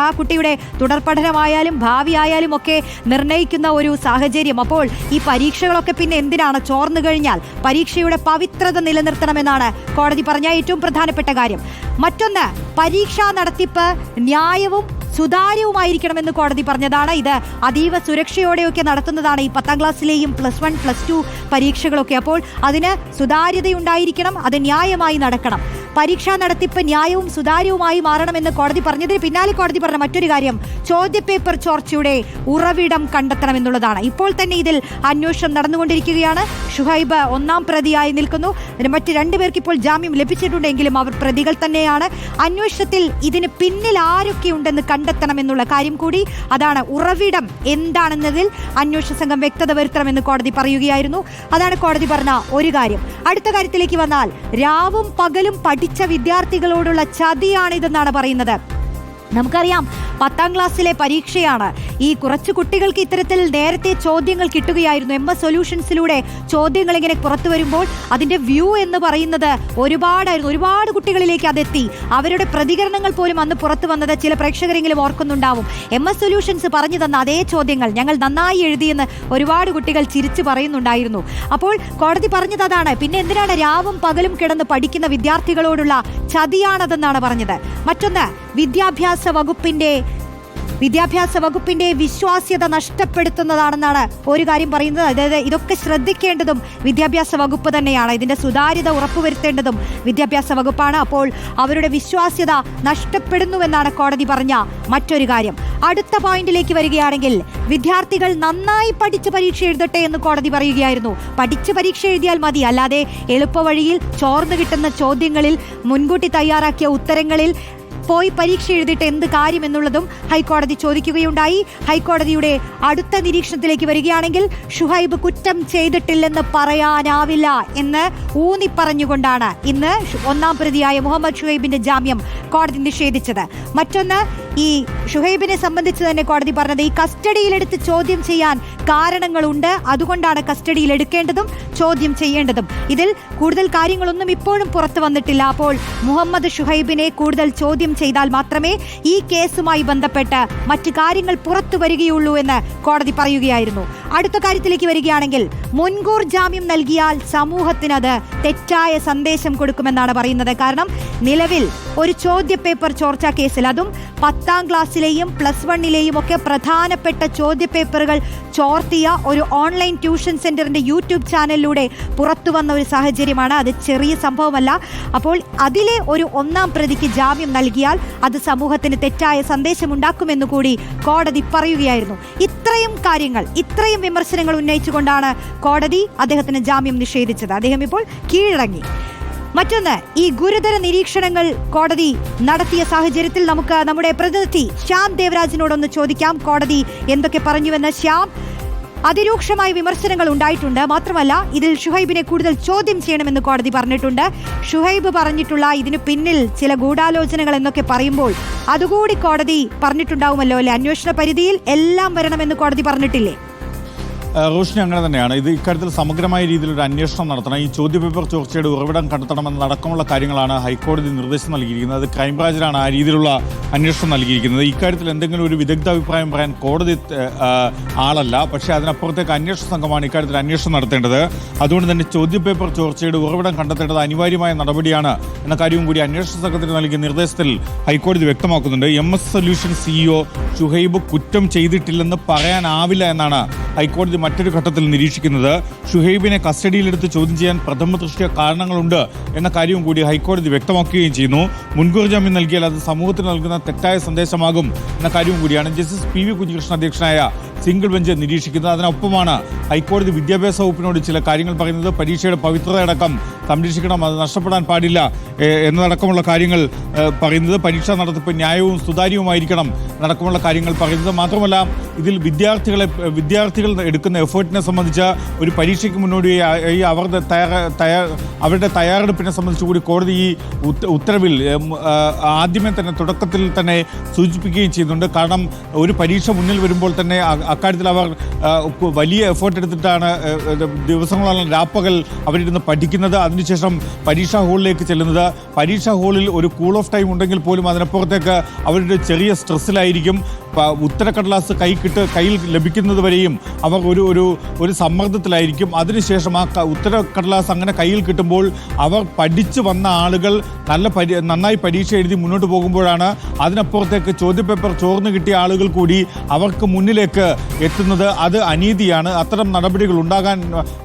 ആ കുട്ടിയുടെ തുടർ പഠനമായാലും ഭാവി ആയാലും ഒക്കെ നിർണ്ണയിക്കുന്ന ഒരു സാഹചര്യം. അപ്പോൾ ഈ പരീക്ഷകളൊക്കെ പിന്നെ എന്തിനാണ് ചോർന്നു കഴിഞ്ഞാൽ? പരീക്ഷയുടെ പവിത്രത നിലനിർത്തണമെന്നാണ് കോടതി പറഞ്ഞ ഏറ്റവും പ്രധാനപ്പെട്ട കാര്യം. മറ്റൊന്ന്, പരീക്ഷാ നടത്തിപ്പ് ന്യായവും സുതാര്യവുമായിരിക്കണമെന്ന് കോടതി പറഞ്ഞതാണ്. ഇത് അതീവ സുരക്ഷയോടെയൊക്കെ നടത്തുന്നതാണ് ഈ 10ാം ക്ലാസ്സിലെയും +1, +2 പരീക്ഷകളൊക്കെ. അപ്പോൾ അതിന് സുതാര്യതയുണ്ടായിരിക്കണം, അത് ന്യായമായി നടക്കണം. പരീക്ഷാ നടത്തിപ്പ് ന്യായവും സുതാര്യവുമായി മാറണമെന്ന് കോടതി പറഞ്ഞതിന് പിന്നാലെ കോടതി പറഞ്ഞ മറ്റൊരു കാര്യം ചോദ്യപേപ്പർ ചോർച്ചയുടെ ഉറവിടം കണ്ടെത്തണമെന്നുള്ളതാണ്. ഇപ്പോൾ തന്നെ ഇതിൽ അന്വേഷണം നടന്നുകൊണ്ടിരിക്കുകയാണ്. ഷുഹൈബ് 1-ാം പ്രതിയായി നിൽക്കുന്നു. മറ്റ് 2 പേർക്ക് ഇപ്പോൾ ജാമ്യം ലഭിച്ചിട്ടുണ്ടെങ്കിലും അവർ പ്രതികൾ തന്നെയാണ്. അന്വേഷണത്തിൽ ഇതിന് പിന്നിൽ ആരൊക്കെയുണ്ടെന്ന് കണ്ടെത്തണമെന്നുള്ള കാര്യം കൂടി, അതാണ് ഉറവിടം എന്താണെന്നതിൽ അന്വേഷണ സംഘം വ്യക്തത വരുത്തണമെന്ന് കോടതി പറയുകയായിരുന്നു. അതാണ് കോടതി പറഞ്ഞ ഒരു കാര്യം. അടുത്ത കാര്യത്തിലേക്ക് വന്നാൽ, രാവും പകലും പഠിച്ച വിദ്യാർത്ഥികളോടുള്ള ചതിയാണിതെന്നാണ് പറയുന്നത്. നമുക്കറിയാം 10ാം ക്ലാസ്സിലെ പരീക്ഷയാണ്. ഈ കുറച്ച് കുട്ടികൾക്ക് ഇത്തരത്തിൽ നേരത്തെ ചോദ്യങ്ങൾ കിട്ടുകയായിരുന്നു. MS സൊല്യൂഷൻസിലൂടെ ചോദ്യങ്ങൾ ഇങ്ങനെ പുറത്തു വരുമ്പോൾ അതിന്റെ വ്യൂ എന്ന് പറയുന്നത് ഒരുപാട് കുട്ടികളിലേക്ക് അതെത്തി. അവരുടെ പ്രതികരണങ്ങൾ പോലും അന്ന് പുറത്തു വന്നത് ചില പ്രേക്ഷകരെങ്കിലും ഓർക്കുന്നുണ്ടാവും. MS സൊല്യൂഷൻസ് പറഞ്ഞു തന്ന അതേ ചോദ്യങ്ങൾ ഞങ്ങൾ നന്നായി എഴുതിയെന്ന് ഒരുപാട് കുട്ടികൾ ചിരിച്ചു പറയുന്നുണ്ടായിരുന്നു. അപ്പോൾ കോടതി പറഞ്ഞത് അതാണ്. പിന്നെ എന്തിനാണ് രാവും പകലും കിടന്ന് പഠിക്കുന്ന വിദ്യാർത്ഥികളോടുള്ള ചതിയാണതെന്നാണ് പറഞ്ഞത്. മറ്റൊന്ന്, വിദ്യാഭ്യാസ വകുപ്പിന്റെ വിദ്യാഭ്യാസ വകുപ്പിന്റെ വിശ്വാസ്യത നഷ്ടപ്പെടുത്തുന്നതാണെന്നാണ് ഒരു കാര്യം പറയുന്നത്. അതായത് ഇതൊക്കെ ശ്രദ്ധിക്കേണ്ടതും വിദ്യാഭ്യാസ വകുപ്പ് തന്നെയാണ്. ഇതിന്റെ സുതാര്യത ഉറപ്പുവരുത്തേണ്ടതും വിദ്യാഭ്യാസ വകുപ്പാണ്. അപ്പോൾ അവരുടെ വിശ്വാസ്യത നഷ്ടപ്പെടുന്നുവെന്നാണ് കോടതി പറഞ്ഞ മറ്റൊരു കാര്യം. അടുത്ത പോയിന്റിലേക്ക് വരികയാണെങ്കിൽ, വിദ്യാർത്ഥികൾ നന്നായി പഠിച്ച് പരീക്ഷ എഴുതട്ടെ എന്ന് കോടതി പറയുകയായിരുന്നു. പഠിച്ച് പരീക്ഷ എഴുതിയാൽ മതി, അല്ലാതെ എളുപ്പവഴിയിൽ ചോർന്നു കിട്ടുന്ന ചോദ്യങ്ങളിൽ, മുൻകൂട്ടി തയ്യാറാക്കിയ ഉത്തരങ്ങളിൽ പോയി പരീക്ഷ എഴുതിയിട്ട് എന്ത് കാര്യം എന്നുള്ളതും ഹൈക്കോടതി ചോദിക്കുകയുണ്ടായി. ഹൈക്കോടതിയുടെ അടുത്ത നിരീക്ഷണത്തിലേക്ക് വരികയാണെങ്കിൽ, ഷുഹൈബ് കുറ്റം ചെയ്തിട്ടില്ലെന്ന് പറയാനാവില്ല എന്ന് ഊന്നി പറഞ്ഞുകൊണ്ടാണ് ഇന്ന് ഒന്നാം പ്രതിയായ മുഹമ്മദ് ഷുഹൈബിന്റെ ജാമ്യം കോടതി നിഷേധിച്ചത്. മറ്റൊന്ന്, ഈ ഷുഹൈബിനെ സംബന്ധിച്ച് തന്നെ കോടതി പറഞ്ഞത്, ഈ കസ്റ്റഡിയിലെടുത്ത് ചോദ്യം ചെയ്യാൻ കാരണങ്ങളുണ്ട്, അതുകൊണ്ടാണ് കസ്റ്റഡിയിൽ എടുക്കേണ്ടതും ചോദ്യം ചെയ്യേണ്ടതും. ഇതിൽ കൂടുതൽ കാര്യങ്ങളൊന്നും ഇപ്പോഴും പുറത്തു വന്നിട്ടില്ല. അപ്പോൾ മുഹമ്മദ് ഷുഹൈബിനെ കൂടുതൽ ചോദ്യം ചെയ്താൽ മാത്രമേ ഈ കേസുമായി ബന്ധപ്പെട്ട് മറ്റു കാര്യങ്ങൾ പുറത്തു വരികയുള്ളൂ എന്ന് കോടതി പറയുകയായിരുന്നു. അടുത്ത കാര്യത്തിലേക്ക് വരികയാണെങ്കിൽ, മുൻകൂർ ജാമ്യം നൽകിയാൽ സമൂഹത്തിനത് തെറ്റായ സന്ദേശം കൊടുക്കുമെന്നാണ് പറയുന്നത്. കാരണം നിലവിൽ ഒരു ചോദ്യപേപ്പർ ചോർച്ചാ കേസിൽ, അതും 10ാം ക്ലാസ്സിലെയും +1ലെയും ഒക്കെ പ്രധാനപ്പെട്ട ചോദ്യപേപ്പറുകൾ ചോർത്തിയ ഒരു ഓൺലൈൻ ട്യൂഷൻ സെന്ററിന്റെ യൂട്യൂബ് ചാനലിലൂടെ പുറത്തു വന്ന ഒരു സാഹചര്യമാണ്. അത് ചെറിയ സംഭവമല്ല. അപ്പോൾ അതിലെ ഒരു ഒന്നാം പ്രതിക്ക് ജാമ്യം നൽകിയാൽ അത് സമൂഹത്തിന് തെറ്റായ സന്ദേശമുണ്ടാക്കുമെന്ന് കൂടി കോടതി പറയുകയായിരുന്നു. ഇത്രയും കാര്യങ്ങൾ, ഇത്രയും വിമർശനങ്ങൾ ഉന്നയിച്ചുകൊണ്ടാണ് കോടതി അദ്ദേഹത്തിന് ജാമ്യം നിഷേധിച്ചത്. അദ്ദേഹം ഇപ്പോൾ കീഴടങ്ങി. മറ്റൊന്ന്, ഈ ഗുരുതര നിരീക്ഷണങ്ങൾ കോടതി നടത്തിയ സാഹചര്യത്തിൽ നമുക്ക് നമ്മുടെ പ്രതിനിധി ശ്യാം ദേവരാജിനോടൊന്ന് ചോദിക്കാം, കോടതി എന്തൊക്കെ പറഞ്ഞുവെന്ന്. ശ്യാം, അതിരൂക്ഷമായ വിമർശനങ്ങൾ ഉണ്ടായിട്ടുണ്ട്. മാത്രമല്ല, ഇതിൽ ഷുഹൈബിനെ കൂടുതൽ ചോദ്യം ചെയ്യണമെന്ന് കോടതി പറഞ്ഞിട്ടുണ്ട്. ഷുഹൈബ് പറഞ്ഞിട്ടുള്ള ഇതിനു പിന്നിൽ ചില ഗൂഢാലോചനകൾ എന്നൊക്കെ പറയുമ്പോൾ അതുകൂടി കോടതി പറഞ്ഞിട്ടുണ്ടാവുമല്ലോ അല്ലെ? അന്വേഷണ പരിധിയിൽ എല്ലാം വരണമെന്ന് കോടതി പറഞ്ഞിട്ടില്ലേ? റോഷിനി, അങ്ങനെ തന്നെയാണ്. ഇത് ഇക്കാര്യത്തിൽ സമഗ്രമായ രീതിയിൽ ഒരു അന്വേഷണം നടത്തണം. ഈ ചോദ്യപേപ്പർ ചോർച്ചയുടെ ഉറവിടം കണ്ടെത്തണമെന്നടക്കമുള്ള കാര്യങ്ങളാണ് ഹൈക്കോടതി നിർദ്ദേശം നൽകിയിരിക്കുന്നത്. അത് ക്രൈംബ്രാഞ്ചിനാണ് ആ രീതിയിലുള്ള അന്വേഷണം നൽകിയിരിക്കുന്നത്. ഇക്കാര്യത്തിൽ എന്തെങ്കിലും ഒരു വിദഗ്ധ അഭിപ്രായം പറയാൻ കോടതി ആളല്ല. പക്ഷേ അതിനപ്പുറത്തേക്ക് അന്വേഷണ സംഘമാണ് ഇക്കാര്യത്തിൽ അന്വേഷണം നടത്തേണ്ടത്. അതുകൊണ്ട് തന്നെ ചോദ്യപേപ്പർ ചോർച്ചയുടെ ഉറവിടം കണ്ടെത്തേണ്ടത് അനിവാര്യമായ നടപടിയാണ് എന്ന കാര്യവും കൂടി അന്വേഷണ സംഘത്തിന് നൽകിയ നിർദ്ദേശത്തിൽ ഹൈക്കോടതി വ്യക്തമാക്കുന്നുണ്ട്. MS സൊല്യൂഷൻ CEO ഷുഹൈബ് കുറ്റം ചെയ്തിട്ടില്ലെന്ന് പറയാനാവില്ല എന്നാണ് ഹൈക്കോടതി മറ്റൊരു ഘട്ടത്തിൽ നിരീക്ഷിക്കുന്നത്. ഷുഹൈബിനെ കസ്റ്റഡിയിലെടുത്ത് ചോദ്യം ചെയ്യാൻ പ്രഥമ ദൃഷ്ട്യാ കാരണങ്ങളുണ്ട് എന്ന കാര്യവും കൂടി ഹൈക്കോടതി വ്യക്തമാക്കുകയും ചെയ്യുന്നു. മുൻകൂർ ജാമ്യം നൽകിയാൽ അത് സമൂഹത്തിന് നൽകുന്ന തെറ്റായ സന്ദേശമാകും എന്ന കാര്യവും കൂടിയാണ് ജസ്റ്റിസ് PV കുഞ്ഞികൃഷ്ണൻ അധ്യക്ഷനായ സിംഗിൾ ബെഞ്ച് നിരീക്ഷിക്കുന്നത്. അതിനൊപ്പമാണ് ഹൈക്കോടതി വിദ്യാഭ്യാസ വകുപ്പിനോട് ചില കാര്യങ്ങൾ പറയുന്നത്. പരീക്ഷയുടെ പവിത്രതയടക്കം സംരക്ഷിക്കണം, അത് നഷ്ടപ്പെടാൻ പാടില്ല എന്നതടക്കമുള്ള കാര്യങ്ങൾ പറയുന്നത്. പരീക്ഷാ നടത്തിപ്പ് ന്യായവും സുതാര്യവുമായിരിക്കണം എന്നടക്കമുള്ള കാര്യങ്ങൾ പറയുന്നത്. മാത്രമല്ല, ഇതിൽ വിദ്യാർത്ഥികൾ എടുക്കുന്ന എഫേർട്ടിനെ സംബന്ധിച്ച്, ഒരു പരീക്ഷയ്ക്ക് മുന്നോടിയായി അവരുടെ തയ്യാറെടുപ്പിനെ സംബന്ധിച്ച് കൂടി കോടതി ഈ ഉത്തരവിൽ ആദ്യമേ തന്നെ തുടക്കത്തിൽ തന്നെ സൂചിപ്പിക്കുകയും ചെയ്യുന്നുണ്ട്. കാരണം ഒരു പരീക്ഷ മുന്നിൽ വരുമ്പോൾ തന്നെ അക്കാര്യത്തിൽ അവർ വലിയ എഫേർട്ട് എടുത്തിട്ടാണ് ദിവസങ്ങളോളം രാപ്പകൽ അവരിരുന്ന് പഠിക്കുന്നത്. അതിനുശേഷം പരീക്ഷാ ഹാളിലേക്ക് ചെല്ലുന്നത്. പരീക്ഷാ ഹാളിൽ ഒരു കൂൾ ഓഫ് ടൈം ഉണ്ടെങ്കിൽ പോലും അതിനപ്പുറത്തേക്ക് അവരുടെ ചെറിയ സ്ട്രെസ്സിലായിരിക്കും. ഉത്തരക്കടലാസ് കയ്യിൽ ലഭിക്കുന്നത് വരെയും അവർ ഒരു സമ്മർദ്ദത്തിലായിരിക്കും. അതിനുശേഷം ആ ഉത്തരക്കടലാസ് അങ്ങനെ കയ്യിൽ കിട്ടുമ്പോൾ അവർ പഠിച്ചു വന്ന ആളുകൾ നന്നായി പരീക്ഷ എഴുതി മുന്നോട്ട് പോകുമ്പോഴാണ് അതിനപ്പുറത്തേക്ക് ചോദ്യപേപ്പർ ചോർന്നു കിട്ടിയ ആളുകൾ കൂടി അവർക്ക് മുന്നിലേക്ക് എത്തുന്നത്. അത് അനീതിയാണ്. അത്തരം നടപടികൾ ഉണ്ടാകാൻ